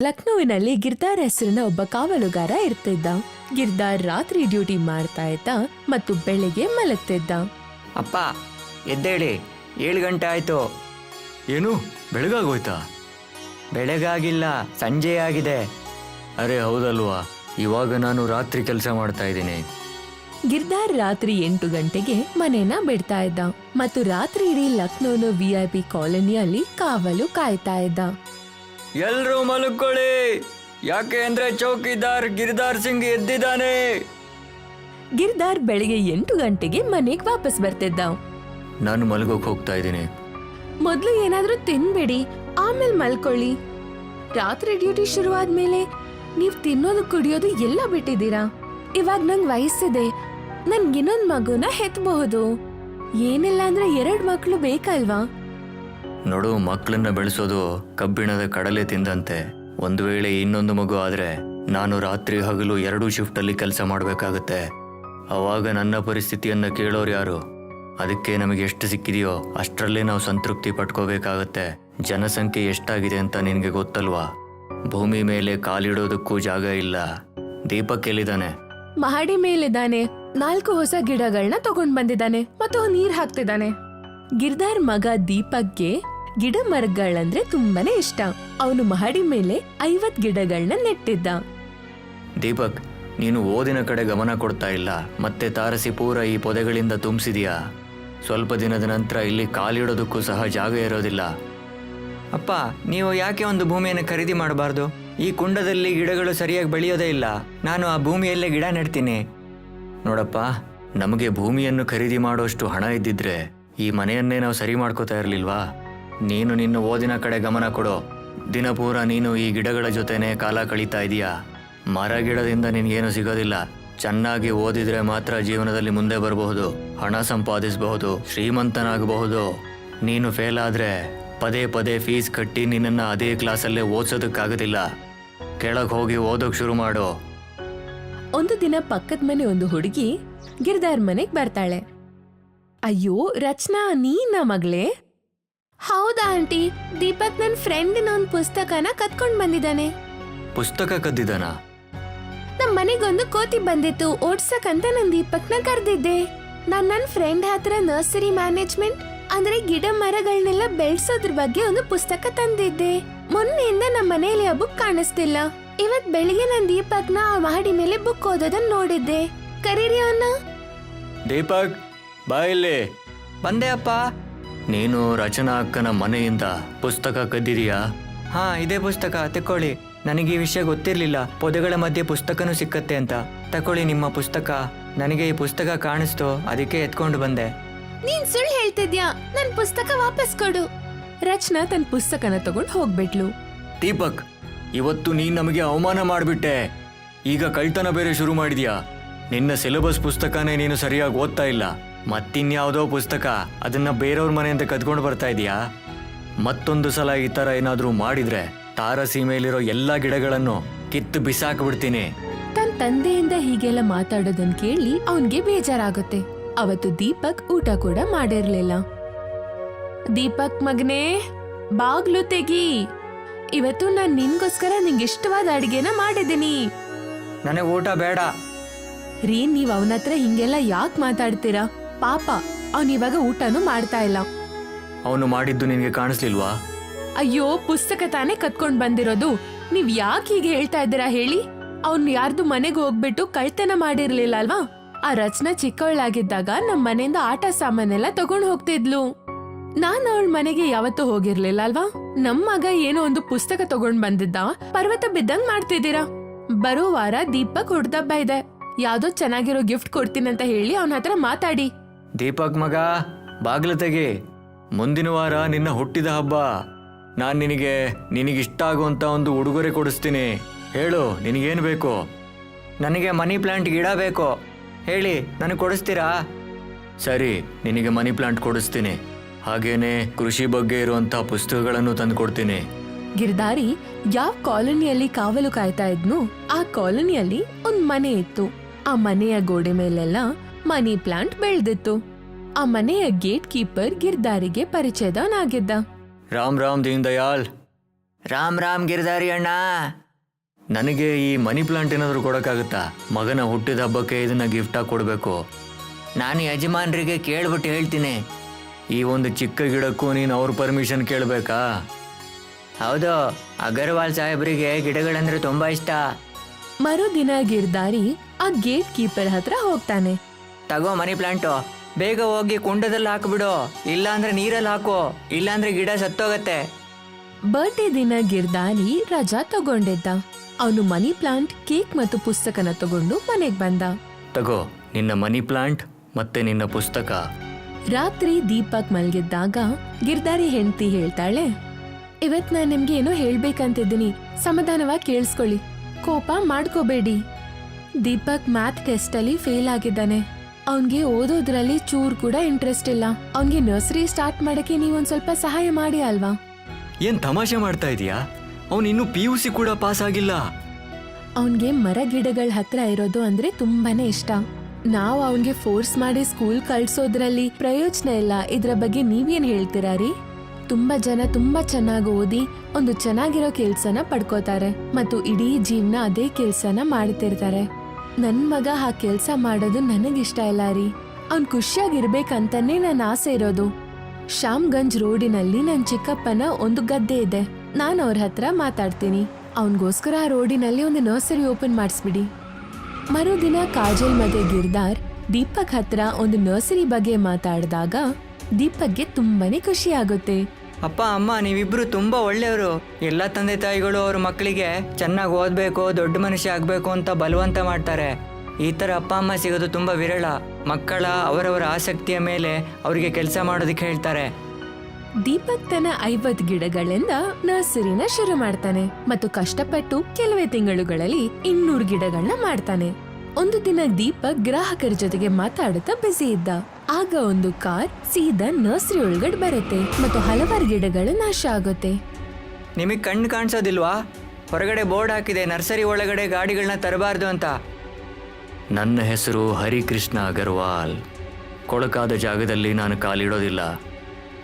ಲಕ್ನೋವಿನಲ್ಲಿ ಗಿರ್ದಾರ್ ಹೆಸರಿನ ಒಬ್ಬ ಕಾವಲುಗಾರ ಇರ್ತಿದ್ದ. ಗಿರ್ದಾರ್ ರಾತ್ರಿ ಡ್ಯೂಟಿ ಮಾಡ್ತಾ ಇದ್ದ ಮತ್ತು ಬೆಳಿಗ್ಗೆ ಮಲಗ್ತಿದ್ದ. ಅಪ್ಪ ಎದ್ದೇಳಿ, 7 ಗಂಟೆ ಆಯ್ತು. ಏನು ಬೆಳಗಾಗೋಯ್ತಾ? ಬೆಳಗಾಗಿಲ್ಲ, ಸಂಜೆ ಆಗಿದೆ. ಅರೆ ಹೌದಲ್ವಾ, ಇವಾಗ ನಾನು ರಾತ್ರಿ ಕೆಲಸ ಮಾಡ್ತಾ ಇದ್ದೀನಿ. ಗಿರ್ದಾರ್ ರಾತ್ರಿ 8 ಗಂಟೆಗೆ ಮನೇನ ಬಿಡ್ತಾ ಇದ್ದ ಮತ್ತು ರಾತ್ರಿ ಇಡೀ ಲಕ್ನೋನ VIP ಕಾಲೋನಿಯಲ್ಲಿ ಕಾವಲು ಕಾಯ್ತಾ ಇದ್ದ. ಎಲ್ರೂ ಮಲ್ಕೊಳ್ಳಿ, ಯಾಕೆ ಅಂದ್ರೆ ಚೌಕಿದಾರ್ ಗಿರ್ದಾರ್ ಸಿಂಗ್ ಎದ್ದಿದ್ದಾನೆ. ಗಿರ್ದಾರ್ ಬೆಳಿಗ್ಗೆ 8 ಗಂಟೆಗೆ ಮನೆಗ್ ವಾಪಸ್ ಬರ್ತಿದ್ದ. ನಾನು ಮಲಗೋಕ್ ಹೋಗ್ತಾ ಇದ್ದೀನಿ. ಮೊದ್ಲು ಏನಾದ್ರೂ ತಿನ್ಬೇಡಿ, ಆಮೇಲೆ ಮಲ್ಕೊಳ್ಳಿ. ರಾತ್ರಿ ಡ್ಯೂಟಿ ಶುರುವಾದ್ಮೇಲೆ ನೀವ್ ತಿನ್ನೋದು ಕುಡಿಯೋದು ಎಲ್ಲ ಬಿಟ್ಟಿದ್ದೀರಾ. ಇವಾಗ ನಂಗ್ ವಯಸ್ಸಿದೆ, ನನ್ಗೆ ಇನ್ನೊಂದ್ ಮಗುನ ಹೆತ್ಬಹುದು. ಏನಿಲ್ಲ ಅಂದ್ರೆ 2 ಮಕ್ಳು ಬೇಕಲ್ವಾ? ನೋಡು, ಮಕ್ಕಳನ್ನ ಬೆಳೆಸೋದು ಕಬ್ಬಿಣದ ಕಡಲೆ ತಿಂದಂತೆ. ಒಂದು ವೇಳೆ ಇನ್ನೊಂದು ಮಗು ಆದ್ರೆ ನಾನು ರಾತ್ರಿ ಹಗಲು 2 ಶಿಫ್ಟಲ್ಲಿ ಕೆಲಸ ಮಾಡಬೇಕಾಗತ್ತೆ. ಅವಾಗ ನನ್ನ ಪರಿಸ್ಥಿತಿಯನ್ನ ಕೇಳೋರು ಯಾರು? ಅದಕ್ಕೆ ನಮಗೆ ಎಷ್ಟು ಸಿಕ್ಕಿದೆಯೋ ಅಷ್ಟರಲ್ಲೇ ನಾವು ಸಂತೃಪ್ತಿ ಪಟ್ಕೋಬೇಕಾಗತ್ತೆ. ಜನಸಂಖ್ಯೆ ಎಷ್ಟಾಗಿದೆ ಅಂತ ನಿನಗೆ ಗೊತ್ತಲ್ವಾ? ಭೂಮಿ ಮೇಲೆ ಕಾಲಿಡೋದಕ್ಕೂ ಜಾಗ ಇಲ್ಲ. ದೀಪಕ್ ಎಲ್ಲಿದ್ದಾನೆ? ಮಹಡಿ ಮೇಲಿದ್ದಾನೆ. 4 ಹೊಸ ಗಿಡಗಳನ್ನ ತಗೊಂಡ್ ಬಂದಿದ್ದಾನೆ ಮತ್ತು ನೀರ್ ಹಾಕ್ತಿದ್ದಾನೆ. ಗಿರ್ದಾರ್ ಮಗ ದೀಪಕ್ಗೆ ಗಿಡ ಮರಗಳಂದ್ರೆ ತುಂಬಾನೇ ಇಷ್ಟ. ಅವನು ಮಹಡಿ ಮೇಲೆ 50 ಗಿಡಗಳನ್ನ ನೆಟ್ಟಿದ್ದ. ದೀಪಕ್, ನೀನು ಓದಿನ ಕಡೆ ಗಮನ ಕೊಡ್ತಾ ಇಲ್ಲ, ಮತ್ತೆ ತಾರಸಿ ಪೂರ ಈ ಪೊದೆಗಳಿಂದ ತುಂಬಿಸಿದೀಯಾ. ಸ್ವಲ್ಪ ದಿನದ ನಂತರ ಇಲ್ಲಿ ಕಾಲಿಡೋದಕ್ಕೂ ಸಹ ಜಾಗ ಇರೋದಿಲ್ಲ. ಅಪ್ಪ, ನೀವು ಯಾಕೆ ಒಂದು ಭೂಮಿಯನ್ನು ಖರೀದಿ ಮಾಡಬಾರ್ದು? ಈ ಕುಂಡದಲ್ಲಿ ಗಿಡಗಳು ಸರಿಯಾಗಿ ಬೆಳೆಯೋದೇ ಇಲ್ಲ. ನಾನು ಆ ಭೂಮಿಯಲ್ಲೇ ಗಿಡ ನೆಡ್ತೀನಿ. ನೋಡಪ್ಪ, ನಮಗೆ ಭೂಮಿಯನ್ನು ಖರೀದಿ ಮಾಡೋಷ್ಟು ಹಣ ಇದ್ದಿದ್ರೆ ಈ ಮನೆಯನ್ನೇ ನಾವು ಸರಿ ಮಾಡ್ಕೋತಾ ಇರಲಿಲ್ವಾ? ನೀನು ನಿನ್ನ ಓದಿನ ಕಡೆ ಗಮನ ಕೊಡು. ದಿನಪೂರ ನೀನು ಈ ಗಿಡಗಳ ಜೊತೆನೆ ಕಾಲ ಕಳೀತಾ ಇದೀಯಾ. ಮರ ಗಿಡದಿಂದ ನಿನಗೇನು ಸಿಗೋದಿಲ್ಲ. ಚೆನ್ನಾಗಿ ಓದಿದ್ರೆ ಮಾತ್ರ ಜೀವನದಲ್ಲಿ ಮುಂದೆ ಬರಬಹುದು, ಹಣ ಸಂಪಾದಿಸಬಹುದು, ಶ್ರೀಮಂತನಾಗಬಹುದು. ನೀನು ಫೇಲ್ ಆದ್ರೆ ಪದೇ ಪದೇ ಫೀಸ್ ಕಟ್ಟಿ ನಿನ್ನನ್ನು ಅದೇ ಕ್ಲಾಸಲ್ಲೇ ಓದಿಸೋದಕ್ಕಾಗೋದಿಲ್ಲ. ಕೆಳಗೆ ಹೋಗಿ ಓದೋಕ್ ಶುರು ಮಾಡು. ಒಂದು ದಿನ ಪಕ್ಕದ ಮನೆ ಒಂದು ಹುಡುಗಿ ಗಿರ್ದಾರ್ ಮನೆಗ್ ಬರ್ತಾಳೆ. ಅಯ್ಯೋ ರಚನಾ, ನೀನಾ ಮಗಳೇ? ಹೌದಾ ಆಂಟಿ, ದೀಪಕ್ ನನ್ ಫ್ರೆಂಡಿನ ಒಂದು ಪುಸ್ತಕನ ಕತ್ಕೊಂಡ್ ಬಂದಿದ್ದಾನೆ. ಪುಸ್ತಕ ಕದ್ದಿದ್ದಾನಾ? ನಮ್ ಮನೆಗೊಂದು ಕೋತಿ ಬಂದಿತ್ತು, ಓಡ್ಸಕ್ಕಂತ ನನ್ ದೀಪಕ್ನ ಕರ್ದಿದ್ದೆ. ನಾನ್ ನನ್ ಫ್ರೆಂಡ್ ಹತ್ರ ನರ್ಸರಿ ಮ್ಯಾನೇಜ್ಮೆಂಟ್ ಅಂದ್ರೆ ಗಿಡ ಮರಗಳನ್ನೆಲ್ಲ ಬೆಳೆಸೋದ್ರ ಬಗ್ಗೆ ಒಂದು ಪುಸ್ತಕ ತಂದಿದ್ದೆ. ಮೊನ್ನೆಯಿಂದ ನಮ್ಮ ಮನೆಯಲ್ಲಿ ಆ ಬುಕ್ ಕಾಣಿಸ್ತಿಲ್ಲ. ಇವತ್ ಬೆಳಿಗ್ಗೆ ನನ್ ದೀಪಕ್ನ ಆ ಮಹಡಿ ಮೇಲೆ ಬುಕ್ ಓದೋದನ್ನ ನೋಡಿದ್ದೆ. ಕರೀರಿ ಅವನ್ನ. ದೀಪಕ್, ಬಾ ಇಲ್ಲಿ. ಬಂದೆ ಅಪ್ಪ. ನೀನು ರಚನಾ ಅಕ್ಕನ ಮನೆಯಿಂದ ಪುಸ್ತಕ ಕದ್ದಿದೀಯಾ? ಹಾ, ಇದೇ ಪುಸ್ತಕ ತಕೊಳ್ಳಿ. ನನಗೆ ಈ ವಿಷಯ ಗೊತ್ತಿರ್ಲಿಲ್ಲ, ಪೊದೆಗಳ ಮಧ್ಯೆ ಪುಸ್ತಕನೂ ಸಿಕ್ಕತ್ತೆ ಅಂತ. ತಕೊಳ್ಳಿ ನಿಮ್ಮ ಪುಸ್ತಕ. ನನಗೆ ಈ ಪುಸ್ತಕ ಕಾಣಿಸ್ತು, ಅದಕ್ಕೆ ಎತ್ಕೊಂಡು ಬಂದೆ. ನೀನ್ ಸುಳ್ಳು ಹೇಳ್ತಿದ್ಯಾ, ನನ್ ಪುಸ್ತಕ ವಾಪಸ್ ಕೊಡು. ರಚನಾ ತನ್ನ ಪುಸ್ತಕನ ತಗೊಂಡು ಹೋಗ್ಬಿಟ್ಲು. ದೀಪಕ್, ಇವತ್ತು ನೀನ್ ನಮಗೆ ಅವಮಾನ ಮಾಡ್ಬಿಟ್ಟೆ. ಈಗ ಕಳ್ತನ ಬೇರೆ ಶುರು ಮಾಡಿದ್ಯಾ. ನಿನ್ನ ಸಿಲೆಬಸ್ ಪುಸ್ತಕನೇ ನೀನು ಸರಿಯಾಗಿ ಓದ್ತಾ ಇಲ್ಲ. ಮತ್ತಿನ್ಯಾವುದೋ ಪುಸ್ತಕ, ಅದನ್ನ ಬೇರೆಯವ್ರ ಮನೆಯಿಂದ ಕದ್ಕೊಂಡು ಬರ್ತಾ ಇದೀಯಾ. ಮತ್ತೊಂದು ಸಲ ಈ ತರ ಏನಾದ್ರೂ ಮಾಡಿದ್ರೆ ತಾರಸಿ ಮೇಲಿರೋ ಎಲ್ಲಾ ಗಿಡಗಳನ್ನು ಕಿತ್ತು ಬಿಸಾಕ್ಬಿಡ್ತೀನಿ. ತನ್ನ ತಂದೆಯಿಂದ ಹೀಗೆಲ್ಲ ಮಾತಾಡೋದನ್ ಕೇಳಿ ಅವನ್ಗೆ ಬೇಜಾರಾಗುತ್ತೆ. ಅವತ್ತು ದೀಪಕ್ ಊಟ ಕೂಡ ಮಾಡಿರ್ಲಿಲ್ಲ. ದೀಪಕ್ ಮಗನೇ, ಬಾಗ್ಲು ತೆಗಿ. ಇವತ್ತು ನಾನ್ ನಿನ್ಗೋಸ್ಕರ ನಿಂಗೆ ಇಷ್ಟವಾದ ಅಡಿಗೆನ ಮಾಡಿದ್ದೀನಿ. ನನಗೆ ಊಟ ಬೇಡ. ರೀ, ನೀವ್ ಅವನತ್ರ ಹಿಂಗೆಲ್ಲ ಯಾಕೆ ಮಾತಾಡ್ತೀರಾ? ಪಾಪ, ಅವನಿವಾಗ ಊಟನೂ ಮಾಡ್ತಾ ಇಲ್ಲ. ಅವನು ಮಾಡಿದ್ದು ನಿನ್ಗೆ ಕಾಣಿಸ್ಲಿಲ್ವಾ? ಅಯ್ಯೋ, ಪುಸ್ತಕ ತಾನೇ ಕತ್ಕೊಂಡ್ ಬಂದಿರೋದು. ನೀವ್ ಯಾಕೆ ಹೀಗೆ ಹೇಳ್ತಾ ಇದ್ದೀರಾ ಹೇಳಿ? ಅವ್ನ್ ಯಾರ್ದು ಮನೆಗೆ ಹೋಗ್ಬಿಟ್ಟು ಕಳ್ತನ ಮಾಡಿರ್ಲಿಲ್ಲ ಅಲ್ವಾ? ಆ ರಚನಾ ಚಿಕ್ಕವಳಾಗಿದ್ದಾಗ ನಮ್ ಮನೆಯಿಂದ ಆಟ ಸಾಮಾನೆಲ್ಲ ತಗೊಂಡ್ ಹೋಗ್ತಿದ್ಲು. ನಾನ್ ಅವಳ ಮನೆಗೆ ಯಾವತ್ತೂ ಹೋಗಿರ್ಲಿಲ್ಲ ಅಲ್ವಾ? ನಮ್ ಮಗ ಏನೋ ಒಂದು ಪುಸ್ತಕ ತಗೊಂಡ್ ಬಂದಿದ್ದ, ಪರ್ವತ ಬಿದ್ದಂಗ್ ಮಾಡ್ತಿದ್ದೀರಾ. ಬರೋ ವಾರ ದೀಪಕ್ ಹುಡ್ದಬ್ಬ ಇದೆ. ಯಾವ್ದೋ ಚೆನ್ನಾಗಿರೋ ಗಿಫ್ಟ್ ಕೊಡ್ತೀನಂತ ಹೇಳಿ ಅವನ ಹತ್ರ ಮಾತಾಡಿ. ದೀಪಕ್ ಮಗ, ಬಾಗ್ಲು ತೆಗಿ. ಮುಂದಿನ ವಾರ ನಿನ್ನ ಹುಟ್ಟಿದ ಹಬ್ಬ. ನಾನ್ ನಿನಗಿಷ್ಟ ಆಗುವಂತ ಒಂದು ಉಡುಗೊರೆ ಕೊಡಿಸ್ತೀನಿ. ಹೇಳು, ನಿನಗೇನು ಬೇಕು? ನನಗೆ ಮನಿ ಪ್ಲಾಂಟ್ ಗಿಡ ಬೇಕು. ಹೇಳಿ, ನನಗೆ ಕೊಡಿಸ್ತೀರಾ? ಸರಿ, ನಿನಗೆ ಮನಿ ಪ್ಲಾಂಟ್ ಕೊಡಿಸ್ತೀನಿ. ಹಾಗೇನೆ ಕೃಷಿ ಬಗ್ಗೆ ಇರುವಂತ ಪುಸ್ತಕಗಳನ್ನು ತಂದು ಕೊಡ್ತೀನಿ. ಗಿರ್ದಾರಿ ಯಾವ ಕಾಲೋನಿಯಲ್ಲಿ ಕಾವಲು ಕಾಯ್ತಾ ಇದ್ನು, ಆ ಕಾಲೋನಿಯಲ್ಲಿ ಒಂದ್ ಮನೆ ಇತ್ತು. ಆ ಮನೆಯ ಗೋಡೆ ಮೇಲೆಲ್ಲ ಮನಿ ಪ್ಲಾಂಟ್ ಬೆಳೆದಿತ್ತು. ಆ ಮನೆಯ ಗೇಟ್ ಕೀಪರ್ ಗಿರ್ದಾರಿಗೆ ಪರಿಚಯದವನಾಗಿದ್ದ. ರಾಮ್ ರಾಮ್ ದೀನ್ ದಯಾಳ್. ರಾಮ್ ರಾಮ್ ಗಿರ್ಧಾರಿ ಅಣ್ಣ. ನನಗೆ ಈ ಮನಿ ಪ್ಲಾಂಟ್ ಏನಾದರೂ ಕೊಡೋಕ್ಕಾಗುತ್ತಾ? ಮಗನ ಹುಟ್ಟಿದ ಹಬ್ಬಕ್ಕೆ ಇದನ್ನ ಗಿಫ್ಟಾಗಿ ಕೊಡಬೇಕು. ನಾನು ಯಜಮಾನ್ರಿಗೆ ಕೇಳ್ಬಿಟ್ಟು ಹೇಳ್ತೀನಿ. ಈ ಒಂದು ಚಿಕ್ಕ ಗಿಡಕ್ಕೂ ನೀನು ಅವ್ರ ಪರ್ಮಿಷನ್ ಕೇಳಬೇಕಾ? ಹೌದು, ಅಗರ್ವಾಲ್ ಸಾಹೇಬ್ರಿಗೆ ಗಿಡಗಳಂದ್ರೆ ತುಂಬಾ ಇಷ್ಟ. ಮರುದಿನ ಗಿರ್ದಾರಿ ಆ ಗೇಟ್ ಕೀಪರ್ ಹತ್ರ ಹೋಗ್ತಾನೆ. ತಗೋ ಮನಿ ಪ್ಲಾಂಟು, ಬೇಗ ಹೋಗಿ ಕುಂಡದಲ್ಲಿ ಹಾಕ್ಬಿಡು, ಇಲ್ಲಾಂದ್ರೆ ನೀರಲ್ಲಿ ಹಾಕು, ಇಲ್ಲಾಂದ್ರೆ ಗಿಡ ಸತ್ತೋಗತ್ತೆ. ಬರ್ಡೇ ದಿನ ಗಿರ್ದಾರಿ ರಜಾ ತಗೊಂಡಿದ್ದ. ಅವನು ಮನಿ ಪ್ಲಾಂಟ್, ಕೇಕ್ ಮತ್ತು ಪುಸ್ತಕನ ತಗೊಂಡು ಮನೆಗ್ ಬಂದ. ತಗೋ ನಿನ್ನ ಮನಿ ಪ್ಲಾಂಟ್ ಮತ್ತೆ ನಿನ್ನ ಪುಸ್ತಕ. ರಾತ್ರಿ ದೀಪಕ್ ಮಲ್ಗಿದ್ದಾಗ ಗಿರ್ದಾರಿ ಹೆಂಡತಿ ಹೇಳ್ತಾಳೆ, ಇವತ್ ನಾನ್ ನಿಮ್ಗೆ ಏನೋ ಹೇಳ್ಬೇಕಂತಿದ್ದೀನಿ, ಸಮಾಧಾನವಾಗಿ ಕೇಳಿಸ್ಕೊಳ್ಳಿ, ಕೋಪ ಮಾಡ್ಕೋಬೇಡಿ. ದೀಪಕ್ ಮ್ಯಾಥ್ ಟೆಸ್ಟ್ ಅಲ್ಲಿ ಫೇಲ್ ಆಗಿದ್ದಾನೆ. ಅವನ್ಗೆ ಓದೋದ್ರಲ್ಲಿ ಚೂರ್ ಕೂಡ ಇಂಟ್ರೆಸ್ಟ್ ಇಲ್ಲ. ಅವನ್ಗೆ ನರ್ಸರಿ ಸ್ಟಾರ್ಟ್ ಮಾಡಕ್ಕೆ ನೀವೊಂದ್ ಸ್ವಲ್ಪ ಸಹಾಯ ಮಾಡಿ ಅಲ್ವಾ? ಏನ್ ತಮಾಷೆ ಮಾಡ್ತಾ ಇದೀಯಾ? ಅವನು ಇನ್ನೂ PUC ಕೂಡ ಪಾಸ್ ಆಗಿಲ್ಲ. ಅವನ್ಗೆ ಮರ ಗಿಡಗಳ ಹತ್ರ ಇರೋದು ಅಂದ್ರೆ ತುಂಬಾನೇ ಇಷ್ಟ. ನಾವ್ ಅವನ್ಗೆ ಫೋರ್ಸ್ ಮಾಡಿ ಸ್ಕೂಲ್ ಕಳ್ಸೋದ್ರಲ್ಲಿ ಪ್ರಯೋಜನ ಇಲ್ಲ. ಇದ್ರ ಬಗ್ಗೆ ನೀವೇನ್ ಹೇಳ್ತೀರಾ ರೀ? ತುಂಬಾ ಜನ ತುಂಬಾ ಚೆನ್ನಾಗಿ ಓದಿ ಒಂದು ಚೆನ್ನಾಗಿರೋ ಕೆಲ್ಸನ ಪಡ್ಕೋತಾರೆ ಮತ್ತು ಇಡೀ ಜೀವನ ಅದೇ ಕೆಲ್ಸನ ಮಾಡ್ತಿರ್ತಾರೆ. ನನ್ ಮಗ ಆ ಕೆಲ್ಸ ಮಾಡೋದು ನನಗಿಷ್ಟ ಇಲ್ಲ ರೀ. ಅವ್ನ್ ಖುಷಿಯಾಗಿರ್ಬೇಕಂತಾನೆ ನನ್ನ ಆಸೆ ಇರೋದು. ಶ್ಯಾಮ್ಗಂಜ್ ರೋಡಿನಲ್ಲಿ ನನ್ ಚಿಕ್ಕಪ್ಪನ ಒಂದು ಗದ್ದೆ ಇದೆ. ನಾನ್ ಅವ್ರ ಹತ್ರ ಮಾತಾಡ್ತೀನಿ. ಅವನ್ಗೋಸ್ಕರ ಆ ರೋಡಿನಲ್ಲಿ ಒಂದು ನರ್ಸರಿ ಓಪನ್ ಮಾಡಿಸ್ಬಿಡಿ. ಮರುದಿನ ಕಾಜಲ್ ಮತ್ತೆ ಗಿರ್ದಾರ್ ದೀಪಕ್ ಹತ್ರ ಒಂದು ನರ್ಸರಿ ಬಗ್ಗೆ ಮಾತಾಡಿದಾಗ ದೀಪಕ್ಗೆ ತುಂಬಾನೇ ಖುಷಿ ಆಗುತ್ತೆ. ಅಪ್ಪ ಅಮ್ಮ, ನೀವಿಬ್ರು ತುಂಬಾ ಒಳ್ಳೆಯವರು. ಎಲ್ಲ ತಂದೆ ತಾಯಿಗಳು ಅವ್ರ ಮಕ್ಕಳಿಗೆ ಚೆನ್ನಾಗಿ ಓದಬೇಕು, ದೊಡ್ಡ ಮನುಷ್ಯ ಆಗಬೇಕು ಅಂತ ಬಲವಂತ ಮಾಡ್ತಾರೆ. ಈ ಥರ ಅಪ್ಪ ಅಮ್ಮ ಸಿಗೋದು ತುಂಬ ವಿರಳ. ಮಕ್ಕಳ ಅವರವರ ಆಸಕ್ತಿಯ ಮೇಲೆ ಅವರಿಗೆ ಕೆಲಸ ಮಾಡೋದಕ್ಕೆ ಹೇಳ್ತಾರೆ. ದೀಪಕ್ ತನ್ನ 50 ಗಿಡಗಳಿಂದ ನರ್ಸರಿನ ಶುರು ಮಾಡ್ತಾನೆ ಮತ್ತು ಕಷ್ಟಪಟ್ಟು ಕೆಲವೇ ತಿಂಗಳುಗಳಲ್ಲಿ 200 ಗಿಡಗಳನ್ನ ಮಾಡ್ತಾನೆ. ಒಂದು ದಿನ ದೀಪಕ್ ಗ್ರಾಹಕರ ಜೊತೆಗೆ ಮಾತಾಡುತ್ತಾ ಬ್ಯುಸಿ ಇದ್ದ. ಆಗ ಒಂದು ಕಾರ್ ಸೀದಾ ನರ್ಸರಿ ಒಳಗಡೆ ಬರುತ್ತೆ ಮತ್ತು ಹಲವಾರು ಗಿಡಗಳು ನಾಶ ಆಗುತ್ತೆ. ನಿಮಗೆ ಕಣ್ಣು ಕಾಣಿಸೋದಿಲ್ವಾ? ಹೊರಗಡೆ ಬೋರ್ಡ್ ಹಾಕಿದೆ, ನರ್ಸರಿ ಒಳಗಡೆ ಗಾಡಿಗಳನ್ನ ತರಬಾರ್ದು ಅಂತ. ನನ್ನ ಹೆಸರು ಹರಿಕೃಷ್ಣ ಅಗರ್ವಾಲ್. ಕೊಳಕಾದ ಜಾಗದಲ್ಲಿ ನಾನು ಕಾಲಿಡೋದಿಲ್ಲ.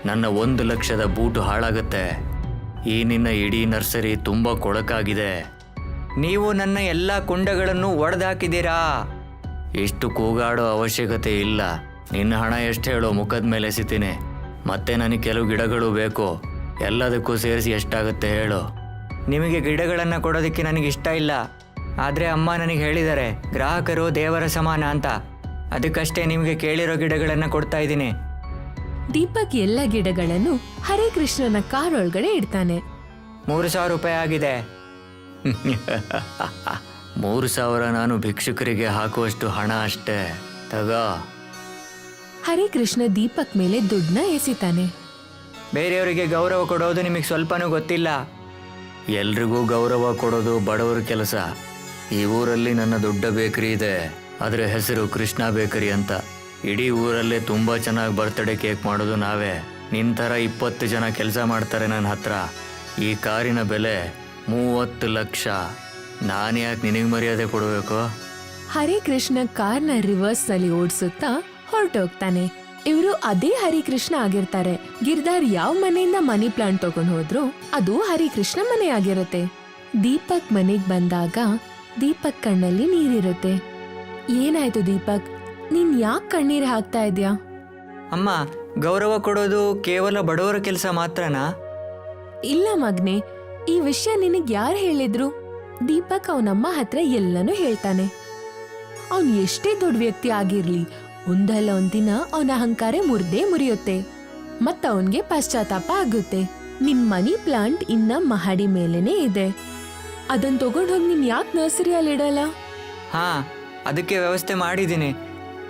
ನನ್ನ 1 ಲಕ್ಷದ ಬೂಟು ಹಾಳಾಗುತ್ತೆ. ಈ ನಿನ್ನ ಇಡೀ ನರ್ಸರಿ ತುಂಬ ಕೊಳಕಾಗಿದೆ. ನೀವು ನನ್ನ ಎಲ್ಲ ಕುಂಡಗಳನ್ನು ಒಡೆದಾಕಿದ್ದೀರಾ. ಇಷ್ಟು ಕೂಗಾಡೋ ಅವಶ್ಯಕತೆ ಇಲ್ಲ. ನಿನ್ನ ಹಣ ಎಷ್ಟು ಹೇಳೋ, ಮುಖದ ಮೇಲೆ ಎಸಿತೀನಿ. ಮತ್ತೆ ನನಗೆ ಕೆಲವು ಗಿಡಗಳು ಬೇಕು. ಎಲ್ಲದಕ್ಕೂ ಸೇರಿಸಿ ಎಷ್ಟಾಗುತ್ತೆ ಹೇಳು. ನಿಮಗೆ ಗಿಡಗಳನ್ನು ಕೊಡೋದಕ್ಕೆ ನನಗೆ ಇಷ್ಟ ಇಲ್ಲ. ಆದರೆ ಅಮ್ಮ ನನಗೆ ಹೇಳಿದ್ದಾರೆ, ಗ್ರಾಹಕರು ದೇವರ ಸಮಾನ ಅಂತ. ಅದಕ್ಕಷ್ಟೇ ನಿಮಗೆ ಕೇಳಿರೋ ಗಿಡಗಳನ್ನು ಕೊಡ್ತಾ ಇದ್ದೀನಿ. ದೀಪಕ್ ಎಲ್ಲ ಗಿಡಗಳನ್ನು ಹರಿಕೃಷ್ಣನ ಕಾರ್ ಒಳಗಡೆ ಇಡ್ತಾನೆ. 3,000 ರೂಪಾಯಿ ಆಗಿದೆ. 3,000 ನಾನು ಭಿಕ್ಷುಕರಿಗೆ ಹಾಕುವಷ್ಟು ಹಣ ಅಷ್ಟೇ. ತಗೋ. ಹರಿಕೃಷ್ಣ ದೀಪಕ್ ಮೇಲೆ ದುಡ್ಡನ್ನ ಎಸಿತಾನೆ. ಬೇರೆಯವರಿಗೆ ಗೌರವ ಕೊಡೋದು ನಿಮಗೆ ಸ್ವಲ್ಪನೂ ಗೊತ್ತಿಲ್ಲ. ಎಲ್ರಿಗೂ ಗೌರವ ಕೊಡೋದು ಬಡವರ ಕೆಲಸ. ಈ ಊರಲ್ಲಿ ನನ್ನ ದೊಡ್ಡ ಬೇಕರಿ ಇದೆ. ಅದರ ಹೆಸರು ಕೃಷ್ಣ ಬೇಕರಿ ಅಂತ. ಇಡೀ ಊರಲ್ಲೇ ತುಂಬ ಚೆನ್ನಾಗಿ ಬರ್ತ್ಡೇ ಕೇಕ್ ಮಾಡೋದು ನಾವೇ. ನಿನ್ನ ಥರ 20 ಜನ ಕೆಲಸ ಮಾಡ್ತಾರೆ ನನ್ನ ಹತ್ರ. ಈ ಕಾರಿನ ಬೆಲೆ 30 ಲಕ್ಷ. ನಾನು ಯಾಕೆ ನಿನಗೆ ಮರ್ಯಾದೆ ಕೊಡಬೇಕು? ಹರಿಕೃಷ್ಣ ಕಾರ್ನ ರಿವರ್ಸ್ ನಲ್ಲಿ ಓಡಿಸುತ್ತಾ ಹೊರಟೋಗ್ತಾನೆ. ಇವರು ಅದೇ ಹರಿಕೃಷ್ಣ ಆಗಿರ್ತಾರೆ. ಗಿರ್ದಾರ್ ಯಾವ ಮನೆಯಿಂದ ಮನಿ ಪ್ಲಾಂಟ್ ತಗೊಂಡ್ ಹೋದ್ರು ಅದು ಹರಿಕೃಷ್ಣ ಮನೆ ಆಗಿರುತ್ತೆ. ದೀಪಕ್ ಮನೆಗ್ ಬಂದಾಗ ದೀಪಕ್ ಕಣ್ಣಲ್ಲಿ ನೀರಿರುತ್ತೆ. ಏನಾಯ್ತು ದೀಪಕ್, ನೀನ್ ಯಾಕೆ ಕಣ್ಣೀರ್ ಹಾಕ್ತಾ ಇದ್ಯಾ? ಅಮ್ಮ, ಗೌರವ ಕೊಡೋದು ಕೇವಲ ಬಡವರ ಕೆಲಸ ಮಾತ್ರನಾ? ಇಲ್ಲ ಮಗ್ನೆ, ಈ ವಿಷಯ ನಿನಗ್ ಯಾರು ಹೇಳಿದ್ರು? ದೀಪಕ್ ಅವನಮ್ಮ ಹತ್ರ ಎಲ್ಲನೂ ಹೇಳ್ತಾನೆ. ಅವನ್ ಎಷ್ಟೇ ದೊಡ್ಡ ವ್ಯಕ್ತಿ ಆಗಿರ್ಲಿ, ಒಂದಲ್ಲ ಒಂದಿನ ಅವನ ಅಹಂಕಾರ ಮುರಿಯುತ್ತೆ ಮತ್ತ ಅವನ್ಗೆ ಪಶ್ಚಾತ್ತಾಪ ಆಗುತ್ತೆ. ನಿನ್ ಮನಿ ಪ್ಲಾಂಟ್ ಇನ್ನ ಮಹಡಿ ಮೇಲೇನೆ ಇದೆ. ಅದನ್ ತಗೊಂಡ್ ಹೋಗಿ ನೀನ್ ಯಾಕೆ ನರ್ಸರಿಯಲ್ಲಿ ಇಡಲ್ಲ? ಹಾ, ಅದಕ್ಕೆ ವ್ಯವಸ್ಥೆ ಮಾಡಿದ್ದೀನಿ.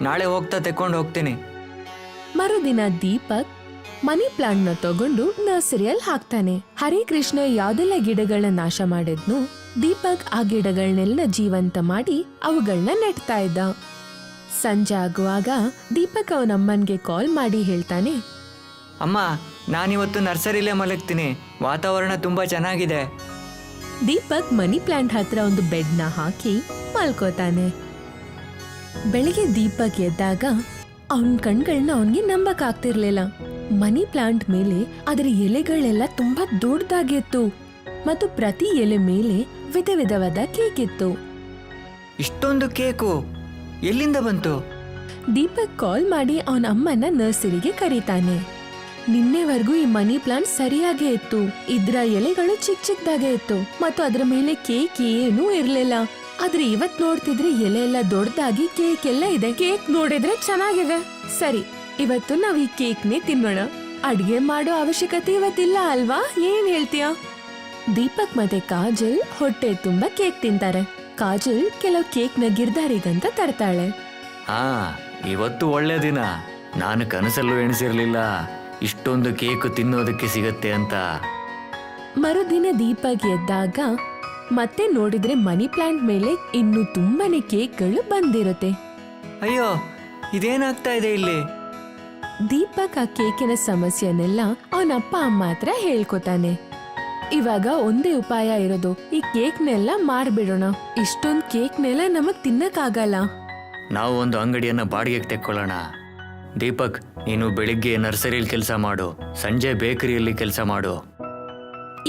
ನಾಳೆ ಹೋಗ್ತಾ ತೆಕ್ಕೊಂಡು ಹೋಗ್ತೀನಿ. ಮರುದಿನ ದೀಪಕ್ ಮನಿ ಪ್ಲಾಂಟ್ ನ ತಗೊಂಡು ನರ್ಸರಿಯಲ್ಲಿ ಹಾಕ್ತಾನೆ. ಹರಿಕೃಷ್ಣ ಯಾವ್ದೆಲ್ಲ ಗಿಡಗಳನ್ನ ನಾಶ ಮಾಡಿದ್ನು, ದೀಪಕ್ ಆ ಗಿಡಗಳನ್ನೆಲ್ಲ ಜೀವಂತ ಮಾಡಿ ಅವುಗಳನ್ನ ನೆಟ್ತಾ ಇದ್ದ. ಸಂಜೆ ಆಗುವಾಗ ದೀಪಕ್ ಅವನಮ್ಮನ್ಗೆ ಕಾಲ್ ಮಾಡಿ ಹೇಳ್ತಾನೆ, ಅಮ್ಮ, ನಾನಿವತ್ತು ನರ್ಸರಿಲೇ ಮಲಗ್ತೀನಿ. ವಾತಾವರಣ ತುಂಬಾ ಚೆನ್ನಾಗಿದೆ. ದೀಪಕ್ ಮನಿ ಪ್ಲಾಂಟ್ ಹತ್ರ ಒಂದು ಬೆಡ್ನ ಹಾಕಿ ಮಲ್ಕೋತಾನೆ. ಬೆಳಿಗ್ಗೆ ದೀಪಕ್ ಎದ್ದಾಗ ಅವನ್ ಕಣ್ಗಳನ್ನ ಅವನ್ಗೆ ನಂಬಕ್ ಆಗ್ತಿರ್ಲಿಲ್ಲ. ಮನಿ ಪ್ಲಾಂಟ್ ಮೇಲೆ ಅದರ ಎಲೆಗಳೆಲ್ಲ ತುಂಬಾ ದೊಡ್ಡದಾಗಿತ್ತು. ಮತ್ತು ಪ್ರತಿ ಎಲೆ ಮೇಲೆ ವಿಧ ವಿಧವಾದ ಕೇಕ್ ಇತ್ತು. ಇಷ್ಟೊಂದು ಕೇಕು ಎಲ್ಲಿಂದ ಬಂತು? ದೀಪಕ್ ಕಾಲ್ ಮಾಡಿ ಅವನ ಅಮ್ಮನ ನರ್ಸರಿಗೆ ಕರೀತಾನೆ. ನಿನ್ನೆವರೆಗೂ ಈ ಮನಿ ಪ್ಲಾಂಟ್ ಸರಿಯಾಗೇ ಇತ್ತು. ಇದ್ರ ಎಲೆಗಳು ಚಿಕ್ಕ ಚಿಕ್ಕದಾಗೆ ಇತ್ತು ಮತ್ತು ಅದ್ರ ಮೇಲೆ ಕೇಕ್ ಏನೂ ಇರ್ಲಿಲ್ಲ. ಆದ್ರೆ ಇವತ್ ನೋಡ್ತಿದ್ರೆ ಎಲೆ ಎಲ್ಲ ದೊಡ್ಡದಾಗಿ ಕೇಕ್ ಎಲ್ಲ ಇದೆ. ಕೇಕ್ ನೋಡಿದ್ರೆ ಚೆನ್ನಾಗಿದೆ. ಸರಿ, ಇವತ್ತು ನಾವ್ ಈ ಕೇಕ್ನೇ ತಿನ್ನೋಣ. ಅಡ್ಗೆ ಮಾಡೋ ಅವಶ್ಯಕತೆ ಇವತ್ತಿಲ್ಲ ಅಲ್ವಾ? ಏನ್ ಹೇಳ್ತೀಯ? ದೀಪಕ್ ಮತ್ತೆ ಕಾಜಲ್ ಹೊಟ್ಟೆ ತುಂಬಾ ಕೇಕ್ ತಿಂತಾರೆ. ಕಾಜಲ್ ಕೆಲವು ಕೇಕ್ನ ಗಿರ್ದಾರಿಗಂತ ತರ್ತಾಳೆ. ಹಾ, ಇವತ್ತು ಒಳ್ಳೆ ದಿನ. ನಾನು ಕನಸಲ್ಲೂ ಎಣಿಸಿರ್ಲಿಲ್ಲ ಇಷ್ಟೊಂದು ಕೇಕ್ ತಿನ್ನೋದಕ್ಕೆ ಸಿಗತ್ತೆ ಅಂತ. ಮರುದಿನ ದೀಪಕ್ ಎದ್ದಾಗ ಮತ್ತೆ ನೋಡಿದ್ರೆ ಮನಿ ಪ್ಲಾಂಟ್ ಮೇಲೆ ಇನ್ನು ತುಂಬಾನೇ ಕೇಕ್ಗಳು ಬಂದಿರುತ್ತೆ. ಅಯ್ಯೋ, ಇದೇನಾಗ್ತಾ ಇದೆ ಇಲ್ಲಿ? ದೀಪಕ್ ಆ ಕೇಕಿನ ಸಮಸ್ಯೆನೆಲ್ಲ ಅವನ ಅಪ್ಪ ಅಮ್ಮ ಹತ್ರ ಹೇಳ್ಕೊತಾನೆ. ಇವಾಗ ಒಂದೇ ಉಪಾಯ ಇರೋದು, ಈ ಕೇಕ್ನೆಲ್ಲ ಮಾರ್ಬಿಡೋಣ. ಇಷ್ಟೊಂದ್ ಕೇಕ್ನೆಲ್ಲ ನಮಗ್ ತಿನ್ನಕ್ಕಾಗಲ್ಲ. ನಾವು ಒಂದು ಅಂಗಡಿಯನ್ನ ಬಾಡಿಗೆಗೆ ತೆಕ್ಕೊಳ್ಳೋಣ. ದೀಪಕ್, ನೀನು ಬೆಳಿಗ್ಗೆ ನರ್ಸರಿಯಲ್ಲಿ ಕೆಲಸ ಮಾಡು, ಸಂಜೆ ಬೇಕರಿಯಲ್ಲಿ ಕೆಲಸ ಮಾಡು.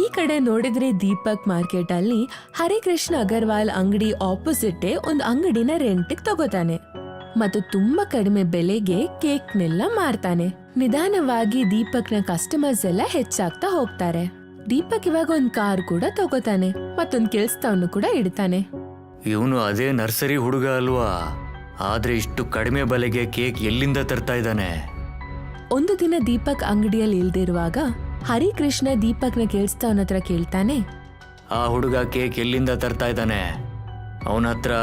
ಈ ಕಡೆ ನೋಡಿದ್ರೆ ದೀಪಕ್ ಮಾರ್ಕೆಟ್ ಅಲ್ಲಿ ಹರಿಕೃಷ್ಣ ಅಗರ್ವಾಲ್ ಅಂಗಡಿ ಆಪೋಸಿಟ್ ಒಂದು ಅಂಗಡಿನ ರೆಂಟಿಗೆ ತಗೋತಾನೆ ಮತ್ತು ತುಂಬಾ ಕಡಿಮೆ ಬೆಲೆಗೆ ಕೇಕ್ನೆಲ್ಲ ಮಾರ್ತಾನೆ. ನಿಧಾನವಾಗಿ ದೀಪಕ್ನ ಕಸ್ಟಮರ್ಸ್ ಎಲ್ಲ ಹೆಚ್ಚಾಗ್ತಾ ಹೋಗ್ತಾರೆ. ದೀಪಕ್ ಇವಾಗ ಒಂದ್ ಕಾರ್ ಕೂಡ ತಗೋತಾನೆ ಮತ್ತೊಂದ್ ಕೆಲ್ಸದವನು ಕೂಡ ಇಡ್ತಾನೆ. ಇವನು ಅದೇ ನರ್ಸರಿ ಹುಡುಗ ಅಲ್ವಾ? ಆದ್ರೆ ಇಷ್ಟು ಕಡಿಮೆ ಬೆಲೆಗೆ ಕೇಕ್ ಎಲ್ಲಿಂದ ತರ್ತಾ ಇದ್ದಾನೆ? ಒಂದು ದಿನ ದೀಪಕ್ ಅಂಗಡಿಯಲ್ಲಿ ಇಲ್ದಿರುವಾಗ ಹರಿಕೃಷ್ಣ ದೀಪಕ್ನ ಕೆಲ್ಸದವನ ಹತ್ರ ಕೇಳ್ತಾನೆ. ಆ ಹುಡುಗ ಕೇಕ್ ಎಲ್ಲಿಂದ ತರ್ತಾ ಇದ್ದಾನೆ? ಅವನ ಹತ್ರ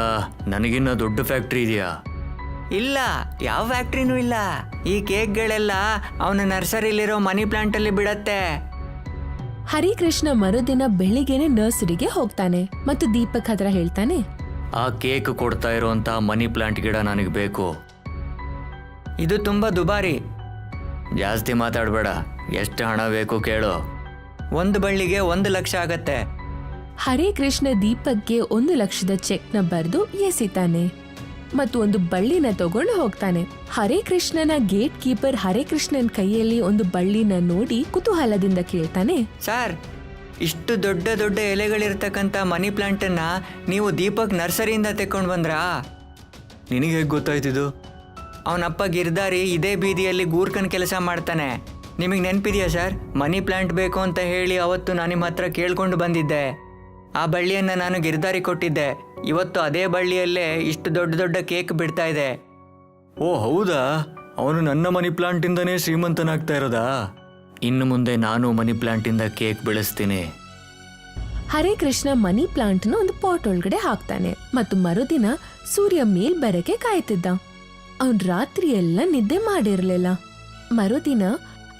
ನನಗಿನ್ನ ದೊಡ್ಡ ಫ್ಯಾಕ್ಟ್ರಿ ಇದೆಯಾ? ಇಲ್ಲ, ಯಾವ ಫ್ಯಾಕ್ಟ್ರಿನೂ ಇಲ್ಲ. ಈ ಕೇಕ್ಗಳೆಲ್ಲ ಅವನ ನರ್ಸರಿಲಿರೋ ಮನಿ ಪ್ಲಾಂಟ್ ಅಲ್ಲಿ ಬಿಡತ್ತೆ. ಹರಿಕೃಷ್ಣ ಮರುದಿನ ಬೆಳಿಗ್ಗೆನೆ ನರ್ಸರಿಗೆ ಹೋಗ್ತಾನೆ ಮತ್ತು ದೀಪಕ್ ಹತ್ರ ಹೇಳ್ತಾನೆ. ಆ ಕೇಕ್ ಕೊಡ್ತಾ ಇರೋಂತ ಮನಿ ಪ್ಲಾಂಟ್ ಗಿಡ ನನಗೆ ಬೇಕು. ಇದು ತುಂಬಾ ದುಬಾರಿ. ಜಾಸ್ತಿ ಮಾತಾಡಬೇಡ. ಎಷ್ಟು ಹಣ ಬೇಕು ಕೇಳು. ಒಂದು ಬಳ್ಳಿಗೆ 1,00,000 ಆಗತ್ತೆ. ಹರಿಕೃಷ್ಣ ದೀಪಕ್ಗೆ 1,00,000 ಚೆಕ್ನ ಬರೆದು ಎಸಿತಾನೆ ಮತ್ತು ಒಂದು ಬಳ್ಳಿನ ತಗೊಂಡು ಹೋಗ್ತಾನೆ. ಹರಿಕೃಷ್ಣನ ಗೇಟ್ ಕೀಪರ್ ಹರಿಕೃಷ್ಣನ್ ಕೈಯಲ್ಲಿ ಒಂದು ಬಳ್ಳಿನ ನೋಡಿ ಕುತೂಹಲದಿಂದ ಕೇಳ್ತಾನೆ. ಸರ್, ಇಷ್ಟು ದೊಡ್ಡ ದೊಡ್ಡ ಎಲೆಗಳಿರ್ತಕ್ಕಂಥ ಮನಿ ಪ್ಲಾಂಟನ್ನ ನೀವು ದೀಪಕ್ ನರ್ಸರಿಯಿಂದ ತೆಕ್ಕೊಂಡು ಬಂದ್ರಾ? ನಿನಗೆ ಹೇಗೆ ಗೊತ್ತಾಯ್ತಿದು? ಅವನಪ್ಪ ಗಿರ್ದಾರಿ ಇದೇ ಬೀದಿಯಲ್ಲಿ ಗೂರ್ಕನ್ ಕೆಲಸ ಮಾಡ್ತಾನೆ. ನಿಮಗೆ ನೆನಪಿದೆಯಾ ಸರ್? ಮನಿ ಪ್ಲಾಂಟ್ ಬೇಕು ಅಂತ ಹೇಳಿ ಅವತ್ತು ನಾನು ನಿಮ್ಮ ಹತ್ರ ಕೇಳ್ಕೊಂಡು ಬಂದಿದ್ದೆ. ಆ ಬಳ್ಳಿಯನ್ನು ನಾನು ಗಿರ್ದಾರಿ ಕೊಟ್ಟಿದ್ದೆ. ಇವತ್ತು ಅದೇ ಬಳ್ಳಿಯಲ್ಲೇ ಇಷ್ಟು ದೊಡ್ಡ ದೊಡ್ಡ ಕೇಕ್ ಬಿಡ್ತಾ ಇದೆ. ಓ ಹೌದಾ? ಅವನು ನನ್ನ ಮನಿ ಪ್ಲಾಂಟಿಂದನೇ ಶ್ರೀಮಂತನಾಗ್ತಾ ಇರೋದಾ? ಇನ್ನು ಮುಂದೆ ನಾನು ಮನಿ ಪ್ಲಾಂಟಿಂದ ಕೇಕ್ ಬೆಳೆಸ್ತೀನಿ. ಹರಿಕೃಷ್ಣ ಮನಿ ಪ್ಲಾಂಟ್ನ ಒಂದು ಪಾಟ್ ಒಳಗಡೆ ಹಾಕ್ತಾನೆ ಮತ್ತು ಮರುದಿನ ಸೂರ್ಯ ಮೇಲ್ ಬರಕ್ಕೆ ಕಾಯ್ತಿದ್ದ. ಅವನ್ ರಾತ್ರಿ ಎಲ್ಲ ನಿದ್ದೆ ಮಾಡಿರ್ಲಿಲ್ಲ. ಮರುದಿನ